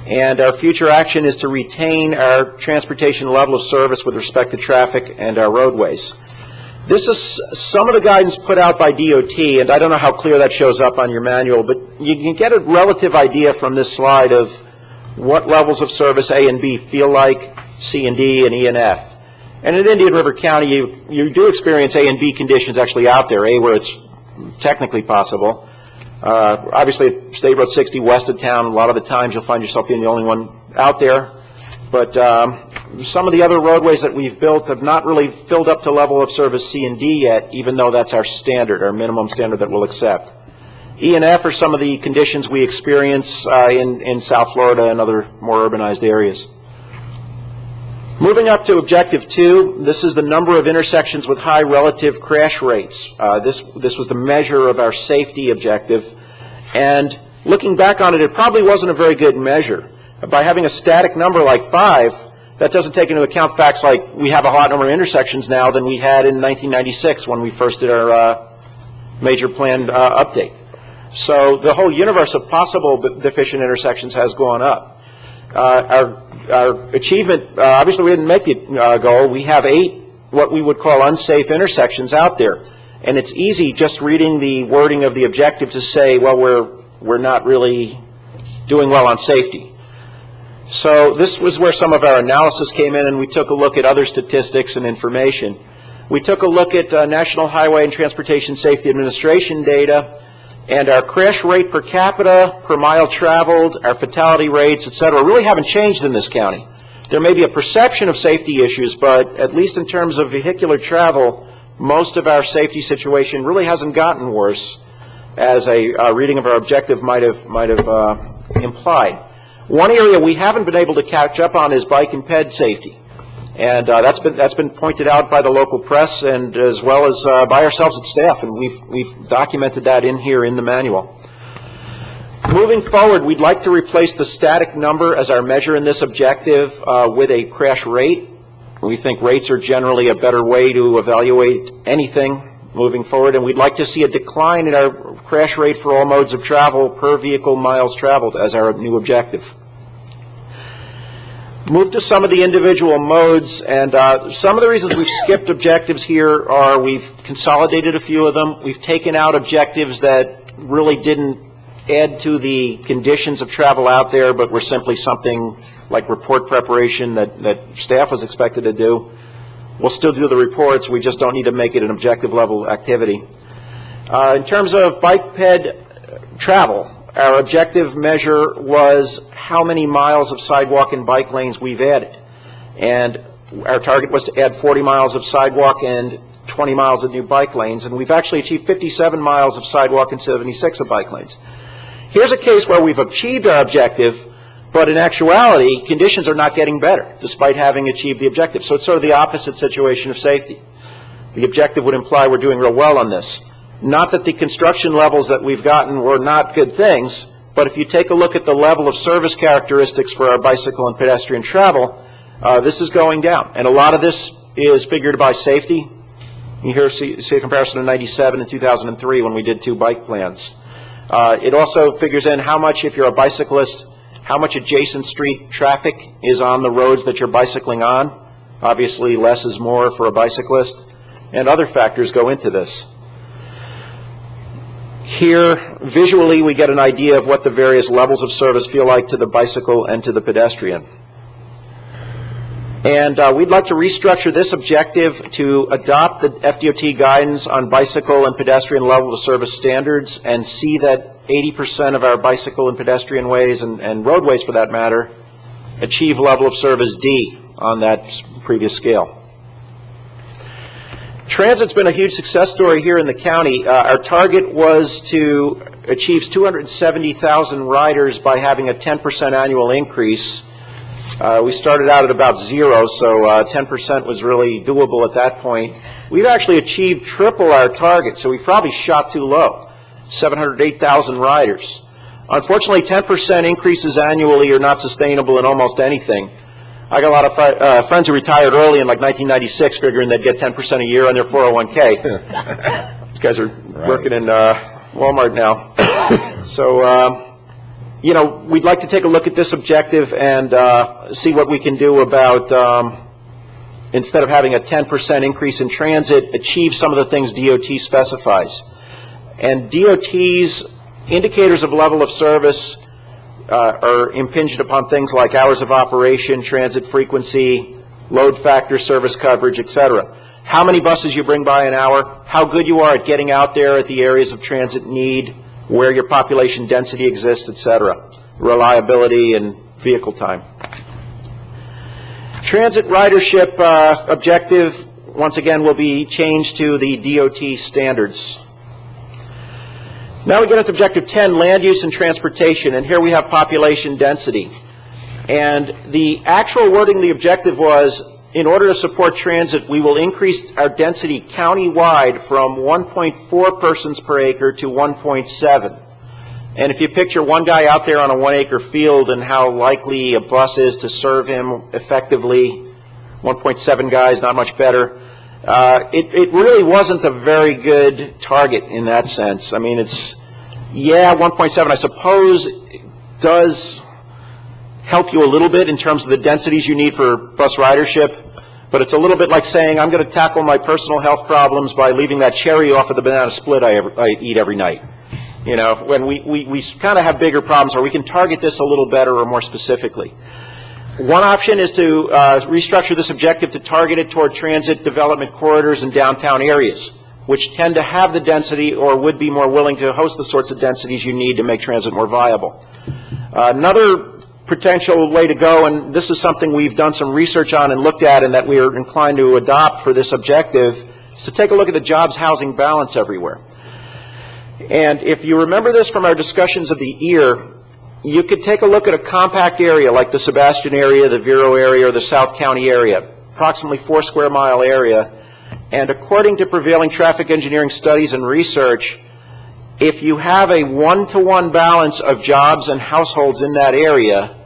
And our future action is to retain our transportation level of service with respect to traffic and our roadways. This is some of the guidance put out by DOT, and I don't know how clear that shows up on your manual, but you can get a relative idea from this slide of what levels of service A and B feel like, C and D, and E and F. And in Indian River County, you do experience A and B conditions actually out there, A where it's technically possible. Obviously, State Road 60 west of town, a lot of the times you'll find yourself being the only one out there. But some of the other roadways that we've built have not really filled up to level of service C and D yet, even though that's our standard, our minimum standard that we'll accept. E and F are some of the conditions we experience in South Florida and other more urbanized areas. Moving up to Objective 2, this is the number of intersections with high relative crash rates. This was the measure of our safety objective. And looking back on it, it probably wasn't a very good measure. By having a static number like 5, that doesn't take into account facts like we have a lot number of intersections now than we had in 1996 when we first did our major plan update. So the whole universe of possible deficient intersections has gone up. Our achievement, obviously we didn't make the goal. We have 8 what we would call unsafe intersections out there. And it's easy just reading the wording of the objective to say, well, we're not really doing well on safety. So this was where some of our analysis came in, and we took a look at other statistics and information. We took a look at National Highway and Transportation Safety Administration data, and our crash rate per capita, per mile traveled, our fatality rates, et cetera, really haven't changed in this county. There may be a perception of safety issues, but at least in terms of vehicular travel, most of our safety situation really hasn't gotten worse, as a reading of our objective might have implied. One area we haven't been able to catch up on is bike and ped safety. And that's been pointed out by the local press and as well as by ourselves at staff, and we've documented that in here in the manual. Moving forward, we'd like to replace the static number as our measure in this objective with a crash rate. We think rates are generally a better way to evaluate anything moving forward, and we'd like to see a decline in our crash rate for all modes of travel per vehicle miles traveled as our new objective. Move to some of the individual modes, and some of the reasons we've skipped objectives here are we've consolidated a few of them. We've taken out objectives that really didn't add to the conditions of travel out there, but were simply something like report preparation that staff was expected to do. We'll still do the reports, we just don't need to make it an objective level activity. In terms of bike ped travel, our objective measure was how many miles of sidewalk and bike lanes we've added. And our target was to add 40 miles of sidewalk and 20 miles of new bike lanes, and we've actually achieved 57 miles of sidewalk and 76 of bike lanes. Here's a case where we've achieved our objective, but in actuality, conditions are not getting better, despite having achieved the objective. So it's sort of the opposite situation of safety. The objective would imply we're doing real well on this. Not that the construction levels that we've gotten were not good things, but if you take a look at the level of service characteristics for our bicycle and pedestrian travel, this is going down. And a lot of this is figured by safety. You here see a comparison of 97 and 2003 when we did 2 bike plans. It also figures in how much, if you're a bicyclist, how much adjacent street traffic is on the roads that you're bicycling on. Obviously, less is more for a bicyclist. And other factors go into this. Here, visually, we get an idea of what the various levels of service feel like to the bicycle and to the pedestrian. And we'd like to restructure this objective to adopt the FDOT guidance on bicycle and pedestrian level of service standards and see that 80% of our bicycle and pedestrian ways and roadways, for that matter, achieve level of service D on that previous scale. Transit's been a huge success story here in the county. Our target was to achieve 270,000 riders by having a 10% annual increase. We started out at about 0, so 10% was really doable at that point. We've actually achieved triple our target, so we probably shot too low, 708,000 riders. Unfortunately, 10% increases annually are not sustainable in almost anything. I got a lot of friends who retired early in like 1996 figuring they'd get 10% a year on their 401k. These guys are working in Walmart now. So, you know, we'd like to take a look at this objective and see what we can do about, instead of having a 10% increase in transit, achieve some of the things DOT specifies. And DOT's indicators of level of service are impinged upon things like hours of operation, transit frequency, load factor, service coverage, etc. How many buses you bring by an hour, how good you are at getting out there at the areas of transit need, where your population density exists, etc. Reliability and vehicle time. Transit ridership objective, once again, will be changed to the DOT standards. Now we get into Objective 10, land use and transportation, and here we have population density. And the actual wording of the objective was, in order to support transit, we will increase our density countywide from 1.4 persons per acre to 1.7. And if you picture one guy out there on a 1 acre field and how likely a bus is to serve him effectively, 1.7 guys, not much better. It really wasn't a very good target in that sense. I mean, it's, yeah, 1.7, I suppose, does help you a little bit in terms of the densities you need for bus ridership, but it's a little bit like saying, I'm going to tackle my personal health problems by leaving that cherry off of the banana split I eat every night. You know, when we kind of have bigger problems, or we can target this a little better or more specifically. One option is to restructure this objective to target it toward transit development corridors and downtown areas, which tend to have the density or would be more willing to host the sorts of densities you need to make transit more viable. Another potential way to go, and this is something we've done some research on and looked at and that we are inclined to adopt for this objective, is to take a look at the jobs housing balance everywhere. And if you remember this from our discussions of the year, you could take a look at a compact area like the Sebastian area, the Vero area, or the South County area, approximately 4 square mile area. And according to prevailing traffic engineering studies and research, if you have a 1-to-1 balance of jobs and households in that area,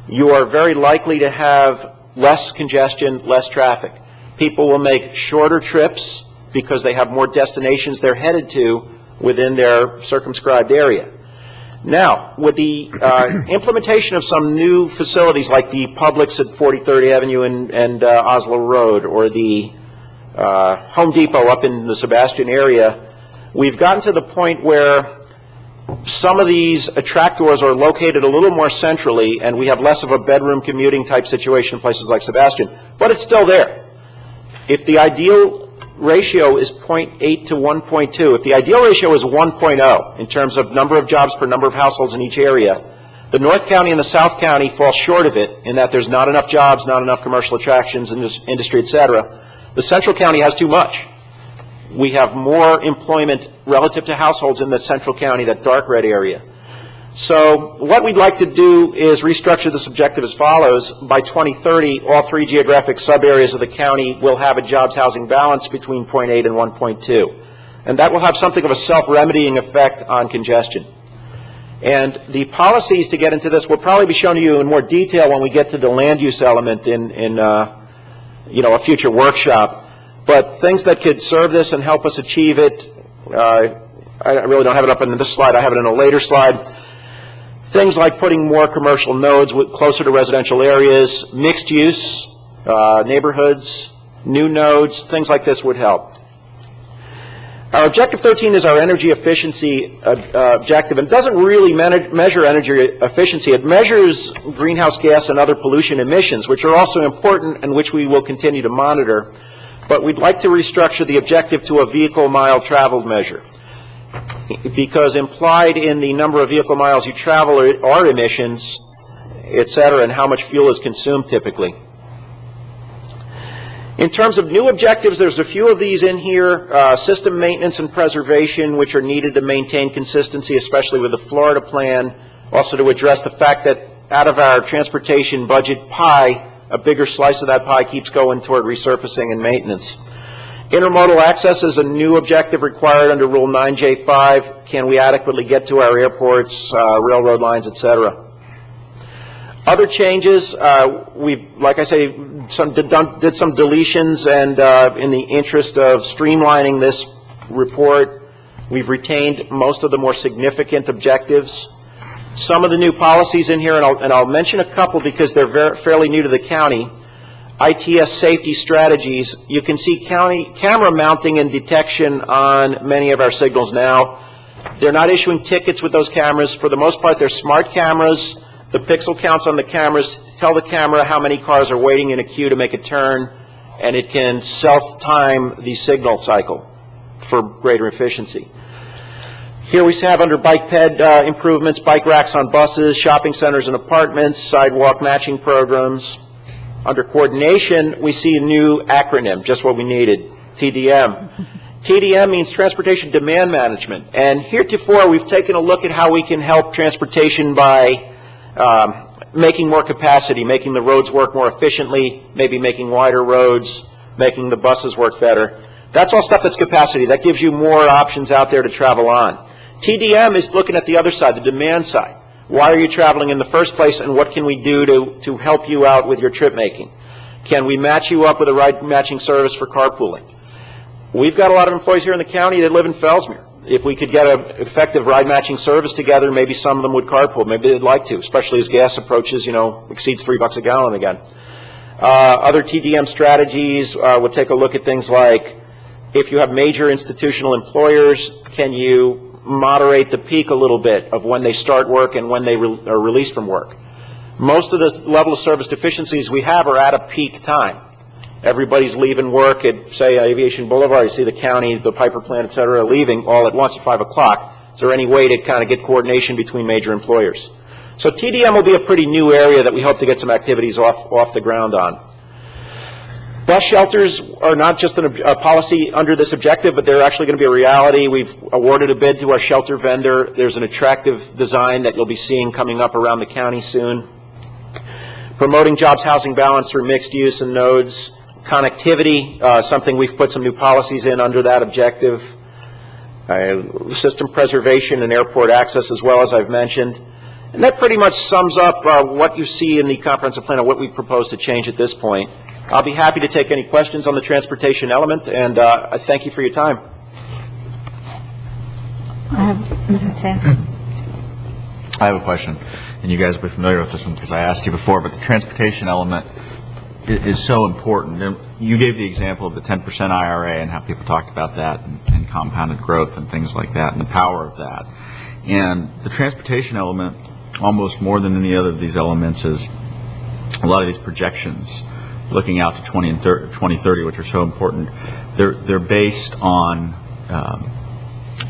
you are very likely to have less congestion, less traffic. People will make shorter trips because they have more destinations they're headed to within their circumscribed area. Now, with the implementation of some new facilities like the Publix at 43rd Avenue and Oslo Road, or the Home Depot up in the Sebastian area, we've gotten to the point where some of these attractors are located a little more centrally, and we have less of a bedroom commuting type situation in places like Sebastian, but it's still there. If the ideal ratio is 0.8 to 1.2. If the ideal ratio is 1.0 in terms of number of jobs per number of households in each area, the North County and the South County fall short of it in that there's not enough jobs, not enough commercial attractions, industry, etc. The Central County has too much. We have more employment relative to households in the Central County, that dark red area. So what we'd like to do is restructure this objective as follows. By 2030, all 3 geographic sub-areas of the county will have a jobs housing balance between 0.8 and 1.2. And that will have something of a self-remedying effect on congestion. And the policies to get into this will probably be shown to you in more detail when we get to the land use element in a future workshop. But things that could serve this and help us achieve it, I really don't have it up in this slide. I have it in a later slide. Things like putting more commercial nodes closer to residential areas, mixed use, neighborhoods, new nodes, things like this would help. Our Objective 13 is our energy efficiency objective, and it doesn't really measure energy efficiency. It measures greenhouse gas and other pollution emissions, which are also important and which we will continue to monitor. But we'd like to restructure the objective to a vehicle mile traveled measure, because implied in the number of vehicle miles you travel are emissions, et cetera, and how much fuel is consumed typically. In terms of new objectives, there's a few of these in here. System maintenance and preservation, which are needed to maintain consistency, especially with the Florida plan. Also to address the fact that out of our transportation budget pie, a bigger slice of that pie keeps going toward resurfacing and maintenance. Intermodal access is a new objective required under Rule 9J5. Can we adequately get to our airports, railroad lines, et cetera? Other changes, like I say, did some deletions, and in the interest of streamlining this report, we've retained most of the more significant objectives. Some of the new policies in here, and I'll mention a couple because they're fairly new to the county. ITS safety strategies. You can see county camera mounting and detection on many of our signals now. They're not issuing tickets with those cameras. For the most part, they're smart cameras. The pixel counts on the cameras tell the camera how many cars are waiting in a queue to make a turn, and it can self-time the signal cycle for greater efficiency. Here we have under bike ped improvements, bike racks on buses, shopping centers and apartments, sidewalk matching programs. Under coordination, we see a new acronym, just what we needed, TDM. TDM means Transportation Demand Management. And heretofore, we've taken a look at how we can help transportation by making more capacity, making the roads work more efficiently, maybe making wider roads, making the buses work better. That's all stuff that's capacity. That gives you more options out there to travel on. TDM is looking at the other side, the demand side. Why are you traveling in the first place, and what can we do to help you out with your trip making? Can we match you up with a ride matching service for carpooling? We've got a lot of employees here in the county that live in Fellsmere. If we could get an effective ride matching service together, maybe some of them would carpool. Maybe they'd like to, especially as gas approaches, exceeds $3 a gallon again. Other TDM strategies would take a look at things like, if you have major institutional employers, can you moderate the peak a little bit of when they start work and when they are released from work? Most of the level of service deficiencies we have are at a peak time. Everybody's leaving work at, say, Aviation Boulevard. You see the county, the Piper plant, et cetera, leaving all at once at 5 o'clock. Is there any way to kind of get coordination between major employers? So TDM will be a pretty new area that we hope to get some activities off the ground on. Bus shelters are not just a policy under this objective, but they're actually going to be a reality. We've awarded a bid to our shelter vendor. There's an attractive design that you'll be seeing coming up around the county soon. Promoting jobs housing balance through mixed use and nodes. Connectivity, something we've put some new policies in under that objective. System preservation and airport access as well, as I've mentioned. And that pretty much sums up what you see in the comprehensive plan and what we propose to change at this point. I'll be happy to take any questions on the transportation element, and I thank you for your time. I have a question, and you guys will be familiar with this one because I asked you before, but the transportation element is so important. And you gave the example of the 10% IRA and how people talked about that and compounded growth and things like that and the power of that. And the transportation element, almost more than any other of these elements, is a lot of these projections looking out to 2030, which are so important. They're based on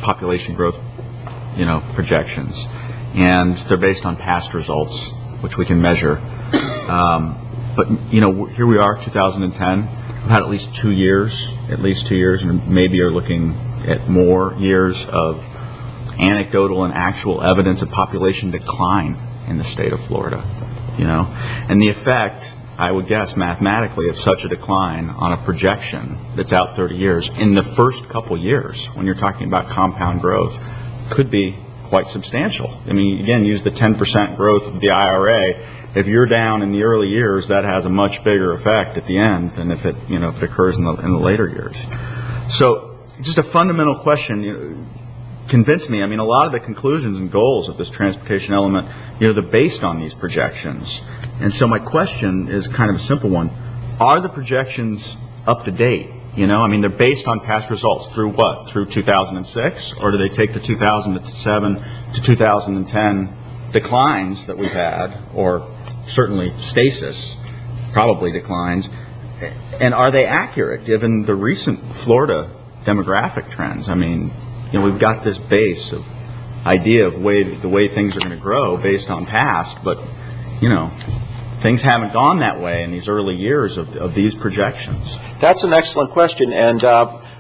population growth, projections, and they're based on past results, which we can measure. But here we are, 2010. We've had at least 2 years, and maybe are looking at more years of anecdotal and actual evidence of population decline in the state of Florida. And the effect, I would guess, mathematically, of such a decline on a projection that's out 30 years in the first couple years, when you're talking about compound growth, could be quite substantial. I mean, again, use the 10% growth of the IRA. If you're down in the early years, that has a much bigger effect at the end than if it occurs in the later years. So, just a fundamental question. Convince me. I mean, a lot of the conclusions and goals of this transportation element, they're based on these projections. And so my question is kind of a simple one. Are the projections up to date? I mean, they're based on past results through what? Through 2006? Or do they take the 2007 to 2010 declines that we've had, or certainly stasis, probably declines, and are they accurate given the recent Florida demographic trends? I mean, we've got this base of idea of the way things are going to grow based on past, but things haven't gone that way in these early years of these projections. That's an excellent question, and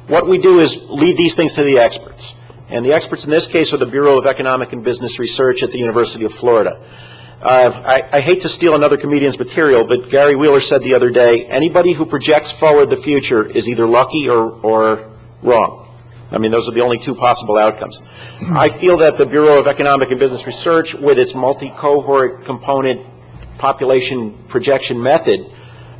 what we do is leave these things to the experts. And the experts in this case are the Bureau of Economic and Business Research at the University of Florida. I hate to steal another comedian's material, but Gary Wheeler said the other day, anybody who projects forward the future is either lucky or wrong. I mean, those are the only two possible outcomes. I feel that the Bureau of Economic and Business Research, with its multi-cohort component population projection method,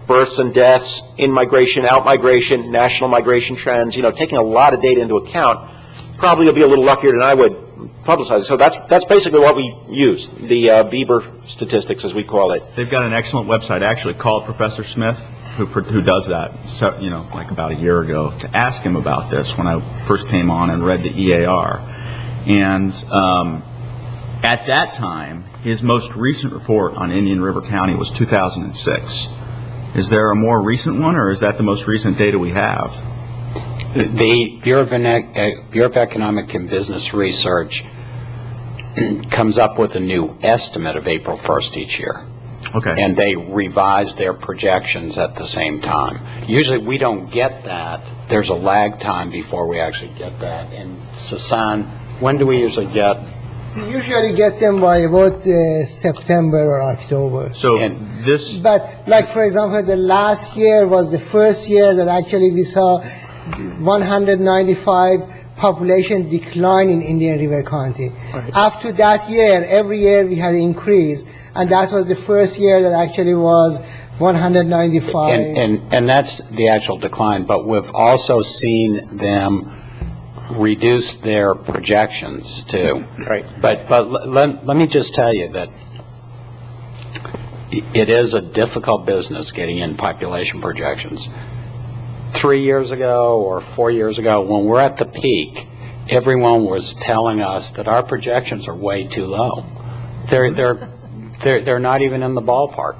births and deaths, in-migration, out-migration, national migration trends, taking a lot of data into account, probably will be a little luckier than I would publicize. So that's basically what we use, the Bieber statistics, as we call it. They've got an excellent website. I actually called Professor Smith, who does that, like about a year ago, to ask him about this when I first came on and read the EAR. And at that time, his most recent report on Indian River County was 2006. Is there a more recent one, or is that the most recent data we have? The Bureau of Economic and Business Research comes up with a new estimate of April 1st each year. Okay. And they revise their projections at the same time. Usually we don't get that. There's a lag time before we actually get that. And Sasan, when do we usually get? We usually get them by about September or October. But like, for example, the last year was the first year that actually we saw 195 population decline in Indian River County. Right. Up to that year, every year we had increase, and that was the first year that actually was 195. And that's the actual decline, but we've also seen them reduce their projections too. Right. But let me just tell you that it is a difficult business getting in population projections. 3 years ago or 4 years ago, when we're at the peak, everyone was telling us that our projections are way too low. They're not even in the ballpark.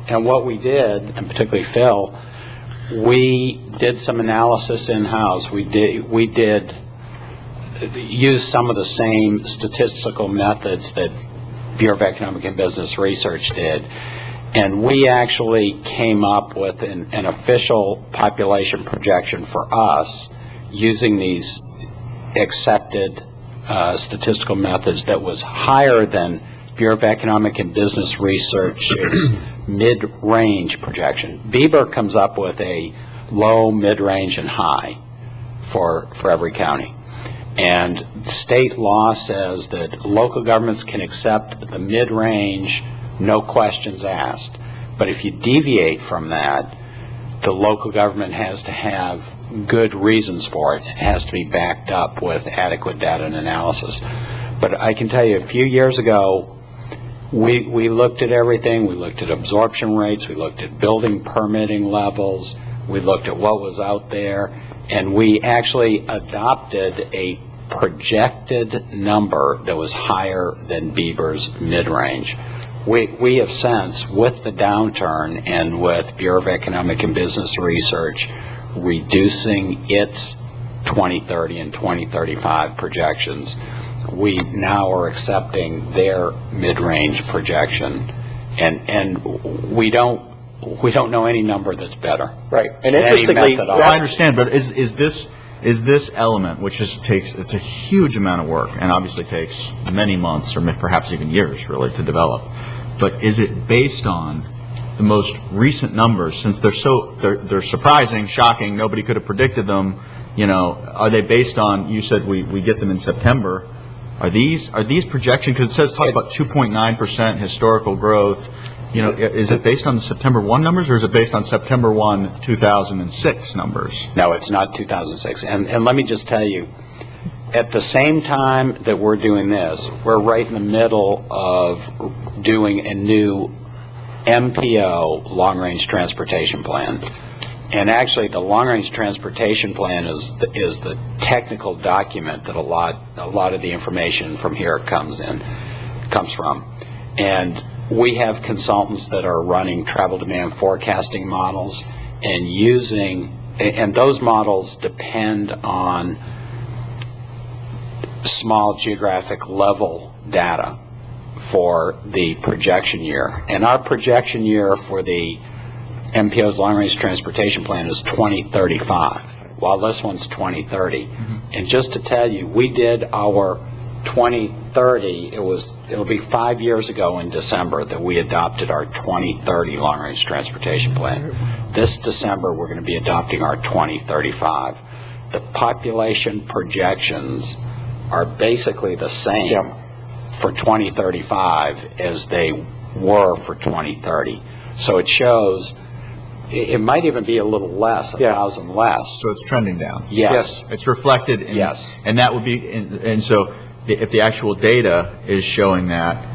And what we did, and particularly Phil, we did some analysis in-house. We did use some of the same statistical methods that Bureau of Economic and Business Research did. And we actually came up with an official population projection for us using these accepted statistical methods that was higher than Bureau of Economic and Business Research's mid-range projection. Bieber comes up with a low, mid-range, and high for every county. And state law says that local governments can accept the mid-range, no questions asked. But if you deviate from that, the local government has to have good reasons for it. It has to be backed up with adequate data and analysis. But I can tell you, a few years ago, we looked at everything. We looked at absorption rates. We looked at building permitting levels. We looked at what was out there. And we actually adopted a projected number that was higher than Bieber's mid-range. We have since, with the downturn and with Bureau of Economic and Business Research reducing its 2030 and 2035 projections, we now are accepting their mid-range projection, and we don't know any number that's better. Right. And interestingly, I understand, but is this element, which it's a huge amount of work and obviously takes many months or perhaps even years really to develop, but is it based on the most recent numbers, since they're surprising, shocking, nobody could have predicted them, are they based on, you said we get them in September, are these projections, because it talks about 2.9% historical growth, is it based on the September 1 numbers, or is it based on September 1, 2006 numbers? No, it's not 2006. And let me just tell you, at the same time that we're doing this, we're right in the middle of doing a new MPO, Long-Range Transportation Plan. And actually, the Long-Range Transportation Plan is the technical document that a lot of the information from here comes from. And we have consultants that are running travel demand forecasting models and those models depend on small geographic level data. for the projection year. And our projection year for the MPO's long-range transportation plan is 2035, while this one's 2030. And just to tell you, we did our 2030, it'll be 5 years ago in December that we adopted our 2030 long-range transportation plan. This December, we're going to be adopting our 2035. The population projections are basically the same for 2035 as they were for 2030. So it shows, it might even be a little less, 1,000 less. So it's trending down. Yes. It's reflected in, Yes. and that would be, and so if the actual data is showing that,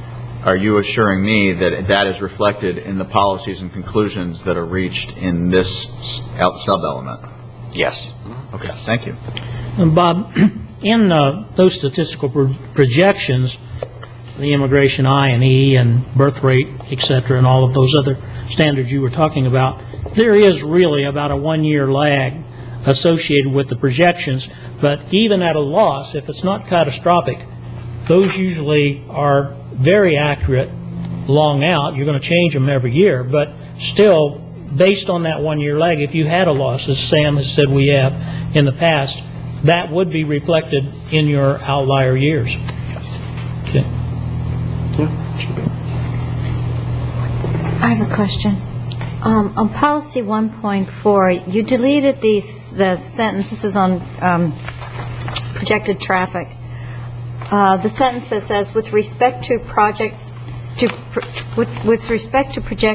are you assuring me that that is reflected in the policies and conclusions that are reached in this sub-element? Yes. Okay, thank you. And Bob, in those statistical projections, the immigration I&E and birth rate, et cetera, and all of those other standards you were talking about, there is really about a 1-year lag associated with the projections, but even at a loss, if it's not catastrophic, those usually are very accurate long out. You're going to change them every year, but still, based on that 1-year lag, if you had a loss, as Sam has said we have in the past, that would be reflected in your outlier years. Okay. I have a question. On policy 1.4, you deleted the sentence, this is on projected traffic. The sentence that says, with respect to project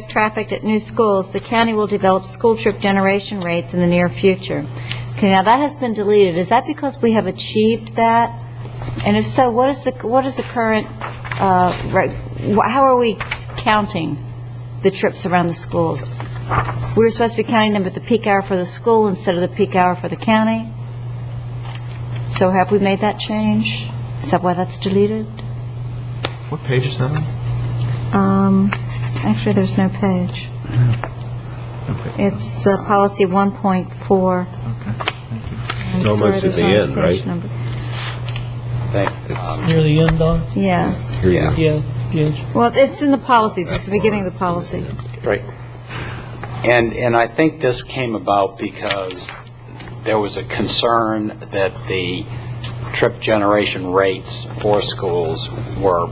traffic at new schools, the county will develop school trip generation rates in the near future. Okay, now that has been deleted. Is that because we have achieved that? And if so, what is the current, how are we counting the trips around the schools? We were supposed to be counting them at the peak hour for the school instead of the peak hour for the county. So have we made that change? Is that why that's deleted? What page is that on? Actually, there's no page. Okay. It's policy 1.4. Okay. It's almost at the end, right? Near the end, Don? Yes. Yeah. Yeah, yes. Well, it's in the policies. It's the beginning of the policy. Right. And I think this came about because there was a concern that the trip generation rates for schools were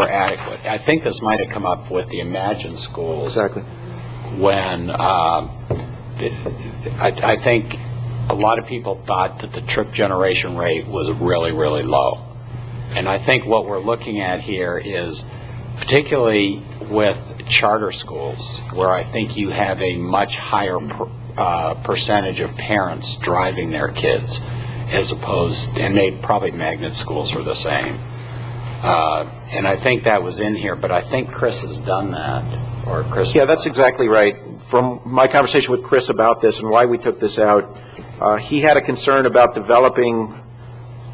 adequate. I think this might have come up with the Imagine schools. Exactly. When I think a lot of people thought that the trip generation rate was really, really low. And I think what we're looking at here is, particularly with charter schools, where I think you have a much higher percentage of parents driving their kids, as opposed, and probably magnet schools are the same. And I think that was in here, but I think Chris has done that, or Chris. Yeah, that's exactly right. From my conversation with Chris about this and why we took this out, he had a concern about developing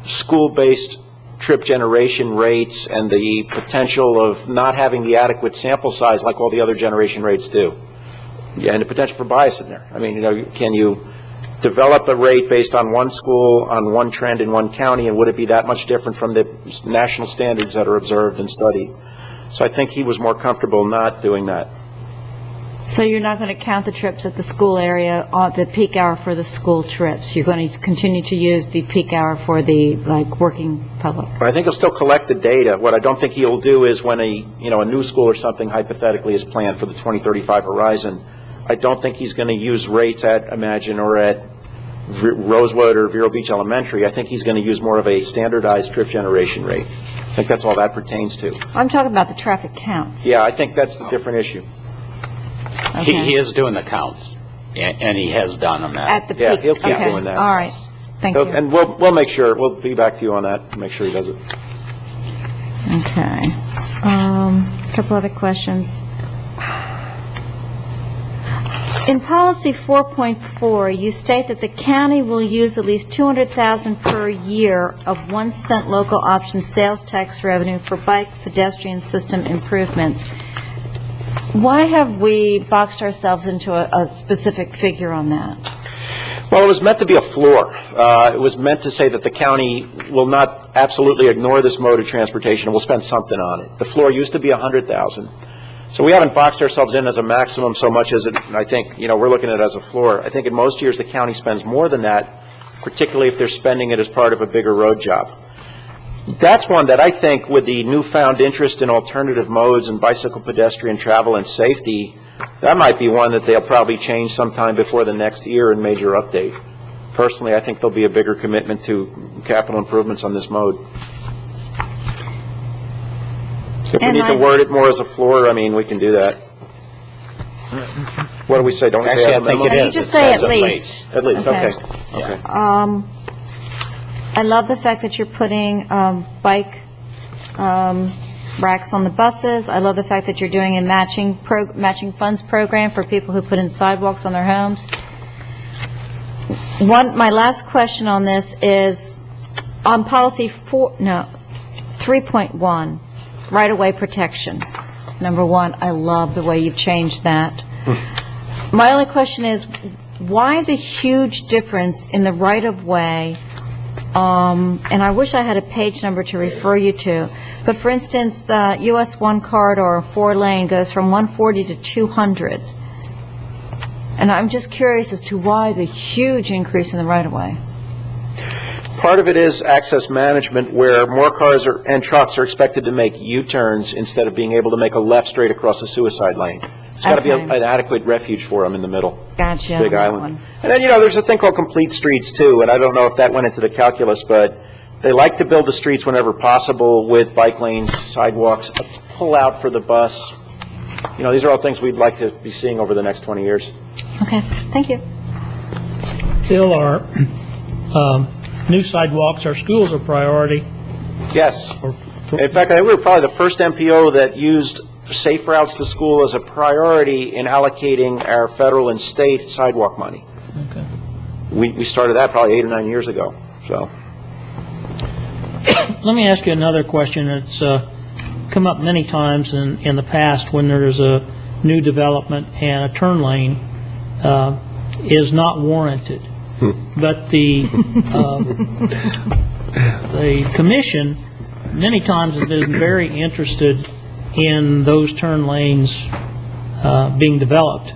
school-based trip generation rates and the potential of not having the adequate sample size like all the other generation rates do. Yeah, and the potential for bias in there. I mean, can you develop a rate based on one school, on one trend in one county, and would it be that much different from the national standards that are observed and studied? So I think he was more comfortable not doing that. So you're not going to count the trips at the school area on the peak hour for the school trips. You're going to continue to use the peak hour for the working public. But I think he'll still collect the data. What I don't think he'll do is when a new school or something hypothetically is planned for the 2035 horizon, I don't think he's going to use rates at Imagine or at Rosewood or Vero Beach Elementary. I think he's going to use more of a standardized trip generation rate. I think that's all that pertains to. I'm talking about the traffic counts. Yeah, I think that's the different issue. Okay. He is doing the counts, and he has done them At the peak. Yeah, he'll keep Okay. doing that. All right. Thank you. And we'll make sure, we'll be back to you on that, make sure he does it. Okay. A couple other questions. In policy 4.4, you state that the county will use at least $200,000 per year of 1 cent local option sales tax revenue for bike pedestrian system improvements. Why have we boxed ourselves into a specific figure on that? Well, it was meant to be a floor. It was meant to say that the county will not absolutely ignore this mode of transportation and will spend something on it. The floor used to be $100,000. So we haven't boxed ourselves in as a maximum so much as I think, we're looking at it as a floor. I think in most years the county spends more than that, particularly if they're spending it as part of a bigger road job. That's one that I think, with the newfound interest in alternative modes and bicycle pedestrian travel and safety, that might be one that they'll probably change sometime before the next year and major update. Personally, I think there'll be a bigger commitment to capital improvements on this mode. If we need to word it more as a floor, we can do that. What do we say? Don't we say Actually, at I think it You is. just It say says at least. At least, Okay. okay. I love the fact that you're putting bike racks on the buses. I love the fact that you're doing a matching funds program for people who put in sidewalks on their homes. My last question on this is on policy 3.1, right-of-way protection. Number one, I love the way you've changed that. My only question is, why the huge difference in the right-of-way? And I wish I had a page number to refer you to. But for instance, the US 1 corridor 4-lane goes from 140 to 200. And I'm just curious as to why the huge increase in the right-of-way. Part of it is access management, where more cars and trucks are expected to make U-turns instead of being able to make a left straight across a suicide lane. It's got to be an adequate refuge for them in the middle. Gotcha. Big that island. one. And then, there's a thing called complete streets, too, and I don't know if that went into the calculus, but they like to build the streets whenever possible with bike lanes, sidewalks, a pull out for the bus. These are all things we'd like to be seeing over the next 20 years. Okay, thank you. Bill, our new sidewalks, our schools are priority. Yes. In fact, I think we were probably the first MPO that used safe routes to school as a priority in allocating our federal and state sidewalk money. Okay. We started that probably 8 or 9 years ago. So, Let me ask you another question. It's come up many times in the past when there's a new development and a turn lane is not warranted. But the commission many times has been very interested in those turn lanes being developed.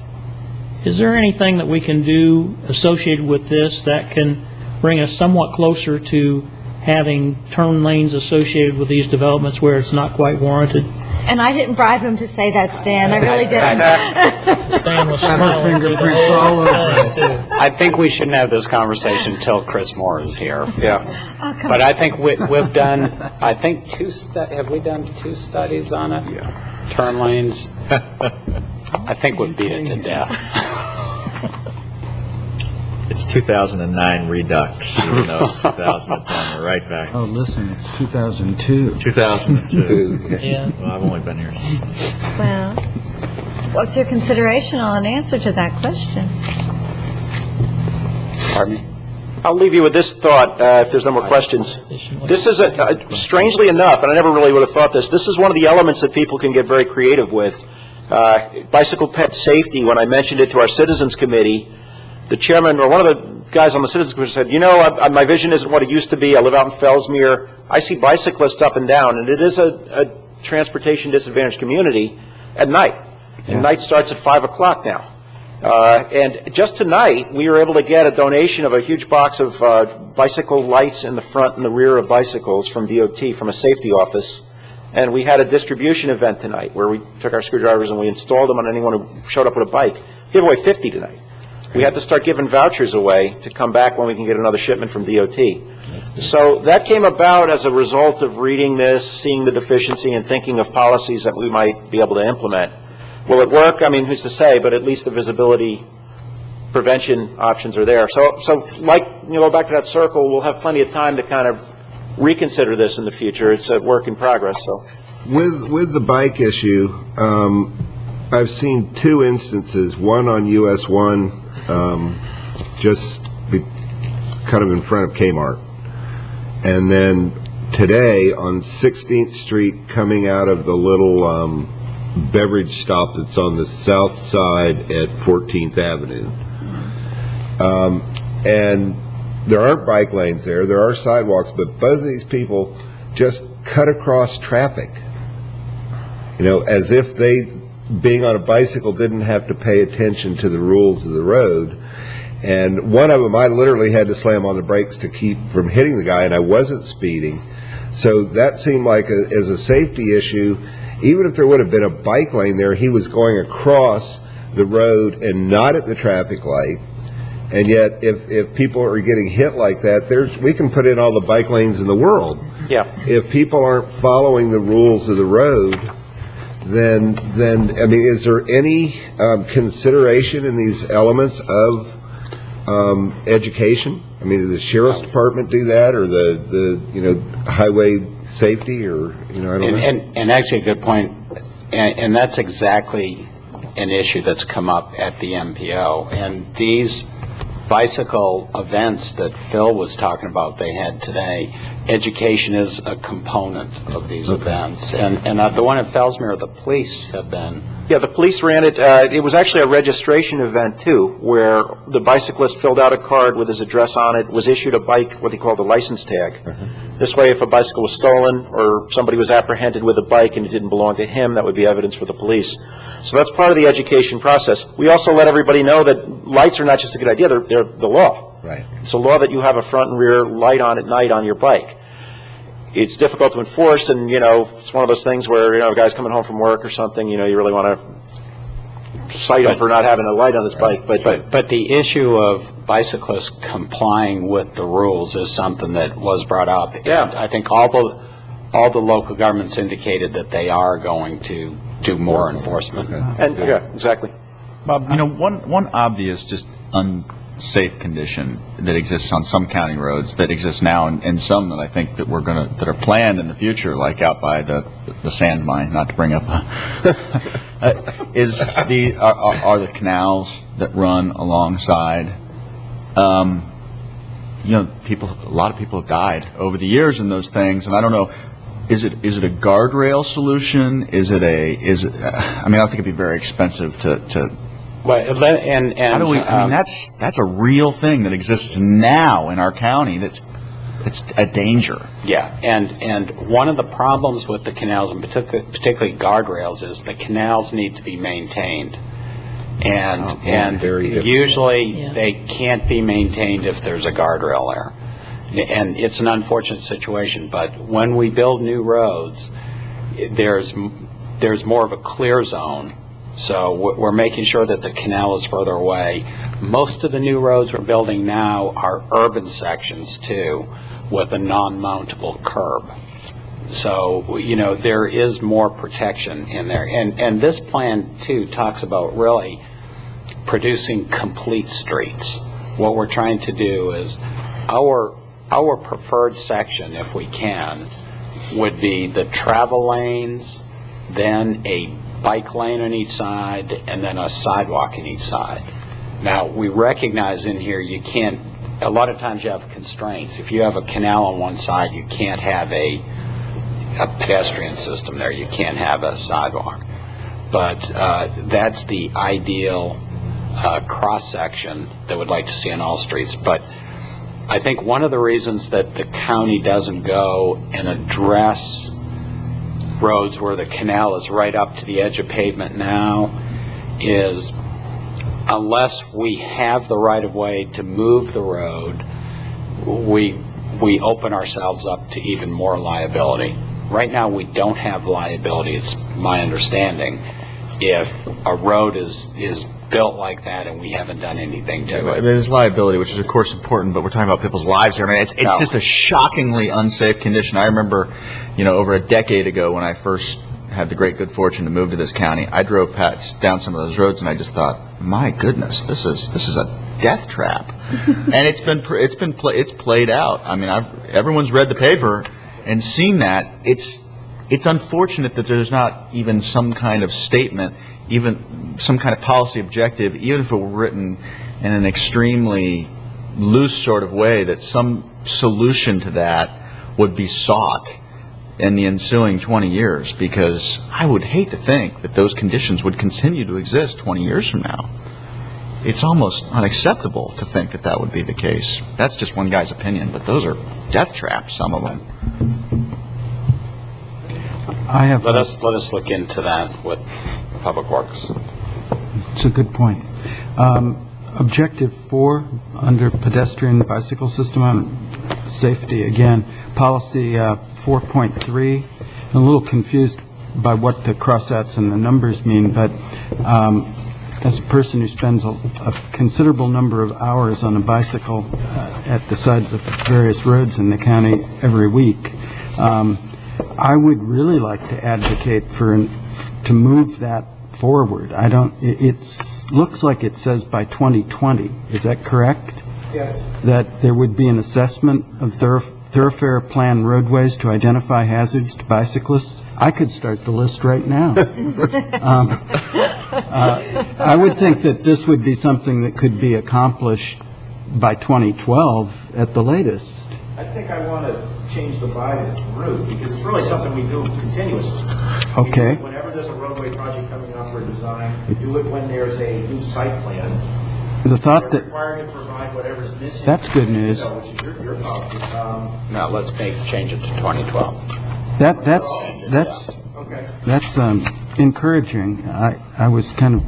Is there anything that we can do associated with this that can bring us somewhat closer to having turn lanes associated with these developments where it's not quite warranted? And I didn't bribe him to say that, Stan. I really didn't. Stan was smiling through the fingerprints all whole over thing, too. I think we shouldn't have this conversation until Chris Moore is here. yeah. Oh, come But on. I think we've done, have we done 2 studies on it? Yeah. Turn lanes? I think we beat it to death. It's 2009 Redux, even though it's 2010. We're right back. Oh, listen, it's 2002. 2002. Yeah. Well, I've only been here. Well, what's your consideration on an answer to that question? Pardon me? I'll leave you with this thought, if there's no more questions. This is, strangely enough, and I never really would have thought this is one of the elements that people can get very creative with. Bicycle pet safety, when I mentioned it to our Citizens Committee, the chairman, or one of the guys on the Citizens Committee said, my vision isn't what it used to be. I live out in Fellsmere. I see bicyclists up and down, and it is a transportation disadvantaged community at night. And night starts at 5 o'clock now. And just tonight, we were able to get a donation of a huge box of bicycle lights in the front and the rear of bicycles from DOT, from a safety office. And we had a distribution event tonight where we took our screwdrivers and we installed them on anyone who showed up with a bike. Give away 50 tonight. We had to start giving vouchers away to come back when we can get another shipment from DOT. So that came about as a result of reading this, seeing the deficiency, and thinking of policies that we might be able to implement. Will it work? I mean, who's to say, but at least the visibility prevention options are there. So go back to that circle, we'll have plenty of time to kind of reconsider this in the future. It's a work in progress. So, With the bike issue, I've seen 2 instances, one on US 1, kind of in front of Kmart, and then today on 16th Street coming out of the little beverage stop that's on the south side at 14th Avenue. and there aren't bike lanes there, there are sidewalks, but both of these people just cut across traffic, as if they, being on a bicycle, didn't have to pay attention to the rules of the road. And one of them, I literally had to slam on the brakes to keep from hitting the guy, and I wasn't speeding. So that seemed like, as a safety issue, even if there would have been a bike lane there, he was going across the road and not at the traffic light. And yet, if people are getting hit like that, we can put in all the bike lanes in the world. Yeah. If people aren't following the rules of the road, then I mean, is there any consideration in these elements of education? I mean, does the sheriff's department do that, or the highway safety, or I don't know. And actually, a good point, and that's exactly an issue that's come up at the MPO. And these bicycle events that Phil was talking about they had today, education is a component of these events. And the one at Fellsmere, the police have been... Yeah, the police ran it. It was actually a registration event, too, where the bicyclist filled out a card with his address on it, was issued a bike, what they called a license tag. This way, if a bicycle was stolen or somebody was apprehended with a bike and it didn't belong to him, that would be evidence for the police. So that's part of the education process. We also let everybody know that lights are not just a good idea, they're the law. Right. It's a law that you have a front and rear light on at night on your bike. It's difficult to enforce, and, it's one of those things where, a guy's coming home from work or something, you really want to cite him for not having a light on his bike. But the issue of bicyclists complying with the rules is something that was brought up. Yeah. And I think all the local governments indicated that they are going to do more enforcement. And, yeah, exactly. Bob, one obvious, just unsafe condition that exists on some county roads, that exists now, and some that I think that that are planned in the future, like out by the sand mine, not to bring up, are the canals that run alongside. A lot of people have died over the years in those things, and I don't know. Is it a guardrail solution? I mean, I think it'd be very expensive to. Well, How do we? I mean, that's a real thing that exists now in our county. It's a danger. Yeah, and one of the problems with the canals, and particularly guardrails, is the canals need to be maintained, and usually they can't be maintained if there's a guardrail there. And it's an unfortunate situation, but when we build new roads, there's more of a clear zone, so we're making sure that the canal is further away. Most of the new roads we're building now are urban sections, too, with a non-mountable curb. So, there is more protection in there. And this plan, too, talks about really producing complete streets. What we're trying to do is our preferred section, if we can, would be the travel lanes, then a bike lane on each side, and then a sidewalk on each side. Now, we recognize in here you can't, a lot of times you have constraints. If you have a canal on one side, you can't have a pedestrian system there. You can't have a sidewalk. But that's the ideal cross-section that we'd like to see on all streets. But I think one of the reasons that the county doesn't go and address roads where the canal is right up to the edge of pavement now is, unless we have the right-of-way to move the road, we open ourselves up to even more liability. Right now we don't have liability, it's my understanding, if a road is built like that and we haven't done anything to it. There's liability, which is of course important, but we're talking about people's lives here. I mean, it's just a shockingly unsafe condition. I remember, over a decade ago when I first had the great good fortune to move to this county, I drove down some of those roads and I just thought, my goodness, this is a death trap. And it's played out. I mean, everyone's read the paper and seen that. It's unfortunate that there's not even some kind of statement, even some kind of policy objective, even if it were written in an extremely loose sort of way, that some solution to that would be sought in the ensuing 20 years, because I would hate to think that those conditions would continue to exist 20 years from now. it's almost unacceptable to think that that would be the case. That's just one guy's opinion, but those are death traps, some of them. I have. Let us look into that with Public Works. It's a good point. Objective 4, under pedestrian bicycle system on safety, again, policy 4.3. I'm a little confused by what the crossouts and the numbers mean, but as a person who spends a considerable number of hours on a bicycle at the sides of various roads in the county every week, I would really like to advocate to move that forward. It looks like it says by 2020. Is that correct? Yes. That there would be an assessment of thoroughfare plan roadways to identify hazards to bicyclists. I could start the list right now. I would think that this would be something that could be accomplished by 2012 at the latest. I think I want to change the by to through, because it's really something we do continuously. Okay. We do it whenever there's a roadway project coming up for design, we do it when there's a new site plan. The thought We're that required to provide whatever's missing. That's good news. Which is your policy. Now, let's change it to 2012. that's Okay. encouraging. I was kind of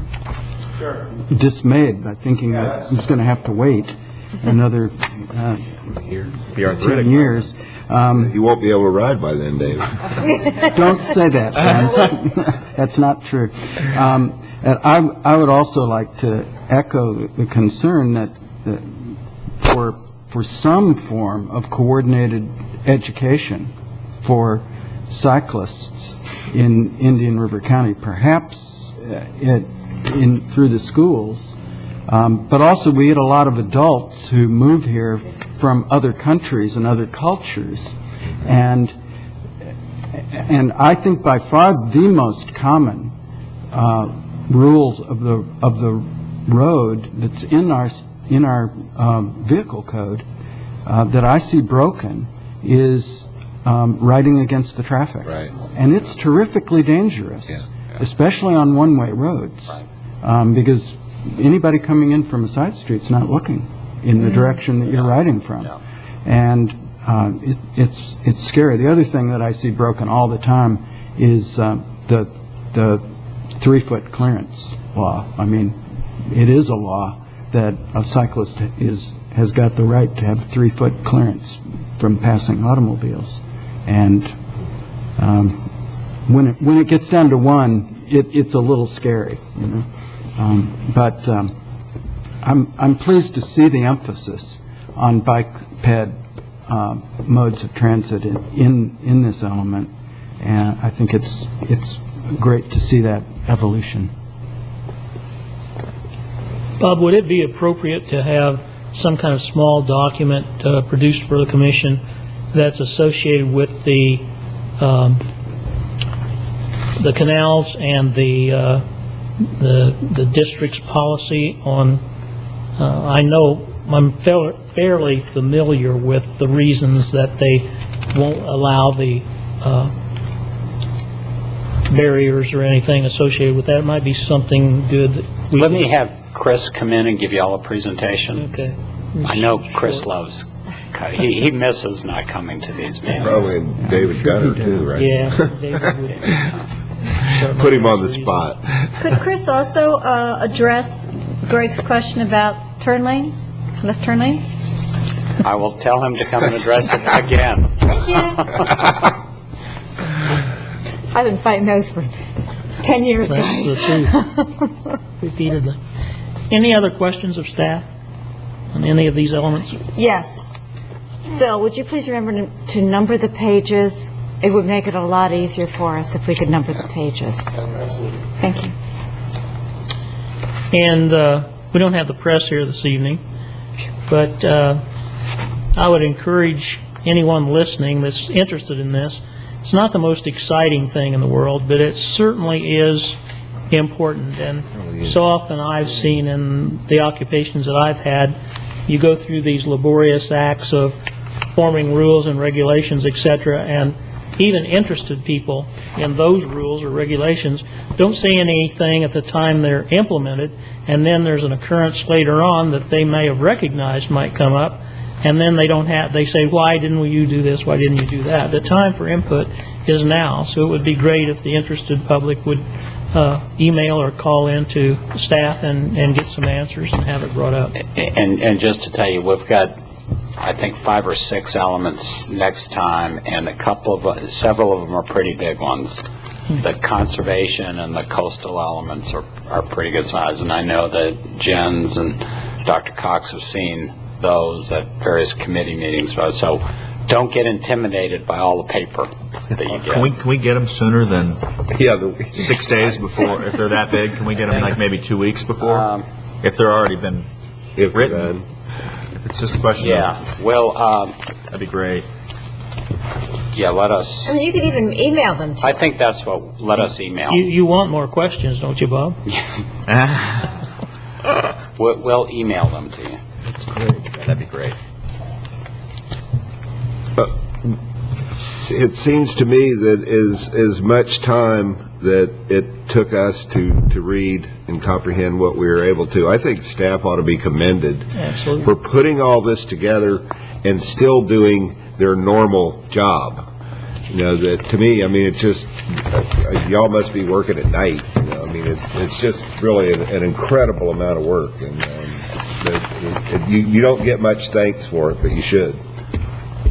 Sure. dismayed by thinking that I was going to have to wait another 10 years. You won't be able to ride by then, Dave. Don't say that, Dan. That's not true. And I would also like to echo the concern that for some form of coordinated education for cyclists in Indian River County, perhaps through the schools, but also we get a lot of adults who move here from other countries and other cultures, and I think by far the most common rules of the road that's in our vehicle code that I see broken is riding against the traffic. Right. And it's terrifically dangerous, especially on one-way roads, because anybody coming in from a side street's not looking in the direction that you're riding from. And it's scary. The other thing that I see broken all the time is the 3-foot clearance law. I mean, it is a law that a cyclist has got the right to have 3-foot clearance from passing automobiles. And when it gets down to 1, it's a little scary, you know. But I'm pleased to see the emphasis on bike-ped modes of transit in this element, and I think it's great to see that evolution. Bob, would it be appropriate to have some kind of small document produced for the commission that's associated with the canals and the district's policy on? I know I'm fairly familiar with the reasons that they won't allow the barriers or anything associated with that. It might be something good that we Let me have Chris come in and give you all a presentation. Okay. I know Chris loves, he misses not coming to these meetings. Probably David Gunner too, right? Yeah. David would. Put him on the spot. Could Chris also address Greg's question about turn lanes, left turn lanes? I will tell him to come and address it again. Thank you. I've been fighting those for 10 years, That's guys. the truth. Repeatedly. Any other questions of staff on any of these elements? Yes. Phil, would you please remember to number the pages? It would make it a lot easier for us if we could number the pages. Absolutely. Thank you. And we don't have the press here this evening, but I would encourage anyone listening that's interested in this. It's not the most exciting thing in the world, but it certainly is important. And so often I've seen in the occupations that I've had, you go through these laborious acts of forming rules and regulations, etc., and even interested people in those rules or regulations don't say anything at the time they're implemented, and then there's an occurrence later on that they may have recognized might come up, and then they say, why didn't you do this, why didn't you do that? The time for input is now, so it would be great if the interested public would email or call into staff and get some answers and have it brought up. And just to tell you, we've got, I think, 5 or 6 elements next time, and several of them are pretty big ones. The conservation and the coastal elements are pretty good size, and I know that Jens and Dr. Cox have seen those at various committee meetings. So don't get intimidated by all the paper that you get. Can we get them sooner than 6 days before? If they're that big, can we get them like maybe 2 weeks before? If they're already been written. If it's just a question. Yeah. Well, that'd be great. Yeah. Let us. I mean, you could even email them to. I think that's what. Let us email. You want more questions, don't you, Bob? We'll email them to you. That's great. That'd be great. It seems to me that as much time that it took us to read and comprehend what we were able to, I think staff ought to be commended Absolutely. for putting all this together and still doing their normal job. You know, that to me, I mean, it's just, y'all must be working at night. You know, I mean, it's just really an incredible amount of work, and you don't get much thanks for it, but you should.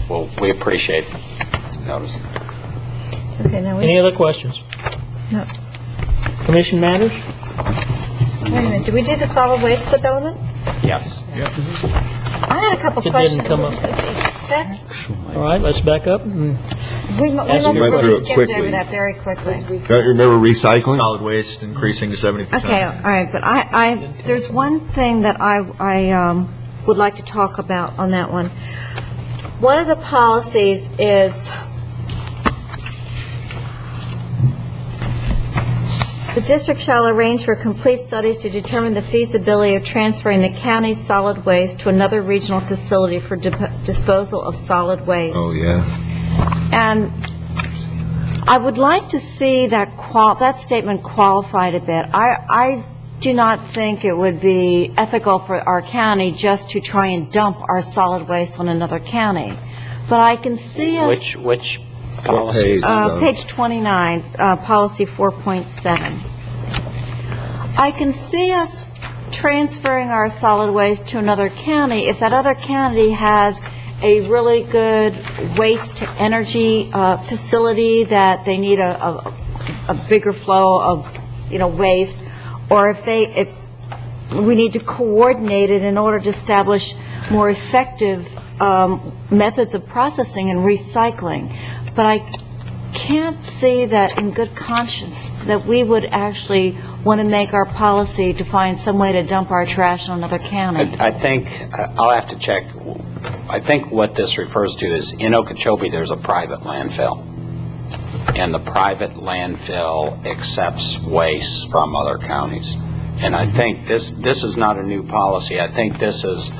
Well, we appreciate notice. Okay, now Any other questions? No. Commission matters? Wait a minute, did we do the solid waste sub-element? Yes. I had a couple It questions. didn't come up. All right, let's back up. We went must through have it skipped quickly. over that very quickly. Don't you remember recycling? Solid waste increasing to 70%. Okay, all right, but there's one thing that I would like to talk about on that one. One of the policies is the district shall arrange for complete studies to determine the feasibility of transferring the county's solid waste to another regional facility for disposal of solid waste. Oh, yeah. And I would like to see that statement qualified a bit. I do not think it would be ethical for our county just to try and dump our solid waste on another county. But I can see us... Which policy? Page 29, policy 4.7. I can see us transferring our solid waste to another county if that other county has a really good waste-to-energy facility that they need a bigger flow of, waste, or if we need to coordinate it in order to establish more effective methods of processing and recycling. But I can't see that in good conscience that we would actually want to make our policy to find some way to dump our trash on another county. I think I'll have to check. I think what this refers to is in Okeechobee there's a private landfill, and the private landfill accepts waste from other counties. And I think this is not a new policy. I think this is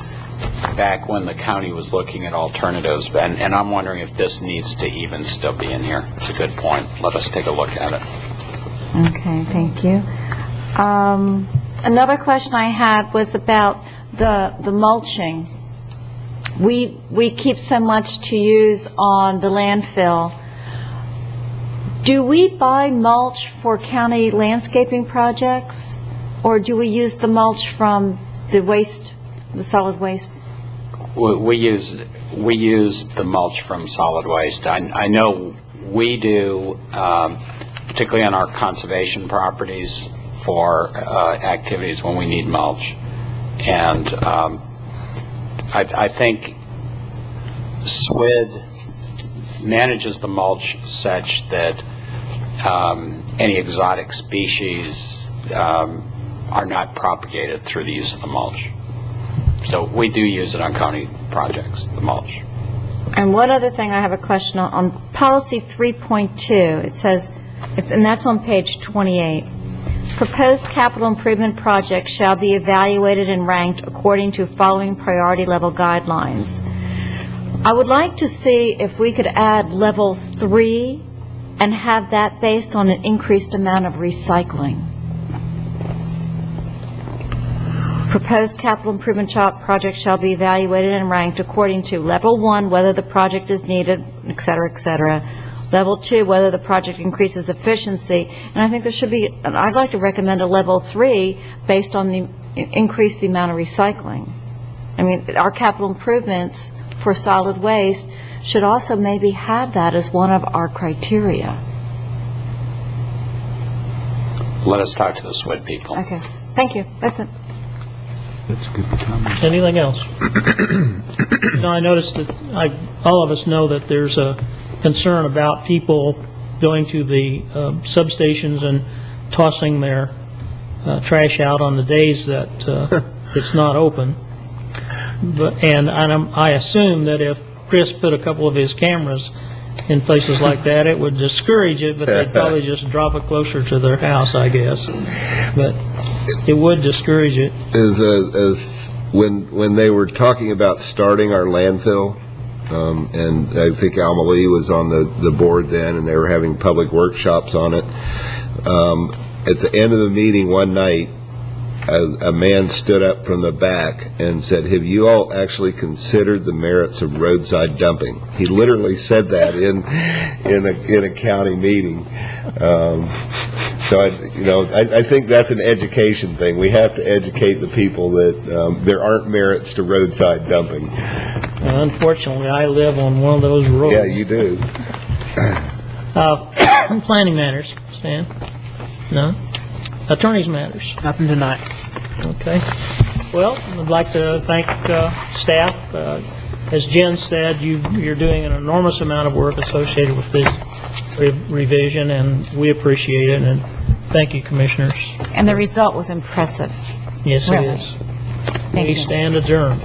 back when the county was looking at alternatives, and I'm wondering if this needs to even still be in here. It's a good point. Let us take a look at it. Okay, thank you. Another question I had was about the mulching. We keep so much to use on the landfill. Do we buy mulch for county landscaping projects, or do we use the mulch from the waste, the solid waste? We use the mulch from solid waste. I know we do, particularly on our conservation properties, for activities when we need mulch. And I think SWID manages the mulch such that any exotic species are not propagated through the use of the mulch. So we do use it on county projects, the mulch. And one other thing I have a question on policy 3.2. It says, and that's on page 28, proposed capital improvement projects shall be evaluated and ranked according to following priority level guidelines. I would like to see if we could add level 3 and have that based on an increased amount of recycling. Proposed capital improvement project shall be evaluated and ranked according to level 1, whether the project is needed, et cetera, et cetera. Level 2, whether the project increases efficiency. And I think there should be, and I'd like to recommend a level 3 based on the increase the amount of recycling. I mean, our capital improvements for solid waste should also maybe have that as one of our criteria. Let us talk to the SWID people. Okay, thank you. That's it. That's a good comment. Anything else? No, I noticed that all of us know that there's a concern about people going to the substations and tossing their trash out on the days that it's not open. And I assume that if Chris put a couple of his cameras in places like that, it would discourage it, but they'd probably just drop it closer to their house, I guess. But it would discourage it. As when they were talking about starting our landfill, and I think Alma-Lee was on the board then, and they were having public workshops on it. At the end of the meeting one night, a man stood up from the back and said, "Have you all actually considered the merits of roadside dumping?" He literally said that in a county meeting. So I think that's an education thing. We have to educate the people that there aren't merits to roadside dumping. Unfortunately, I live on one of those roads. Yeah, you do. Planning matters, Stan? No? Attorney's matters? Nothing tonight. Okay. Well, I'd like to thank staff. As Jen said, you're doing an enormous amount of work associated with this revision, and we appreciate it. And thank you, Commissioners. And the result was impressive. Yes, Really. it is. Thank We you. stand adjourned.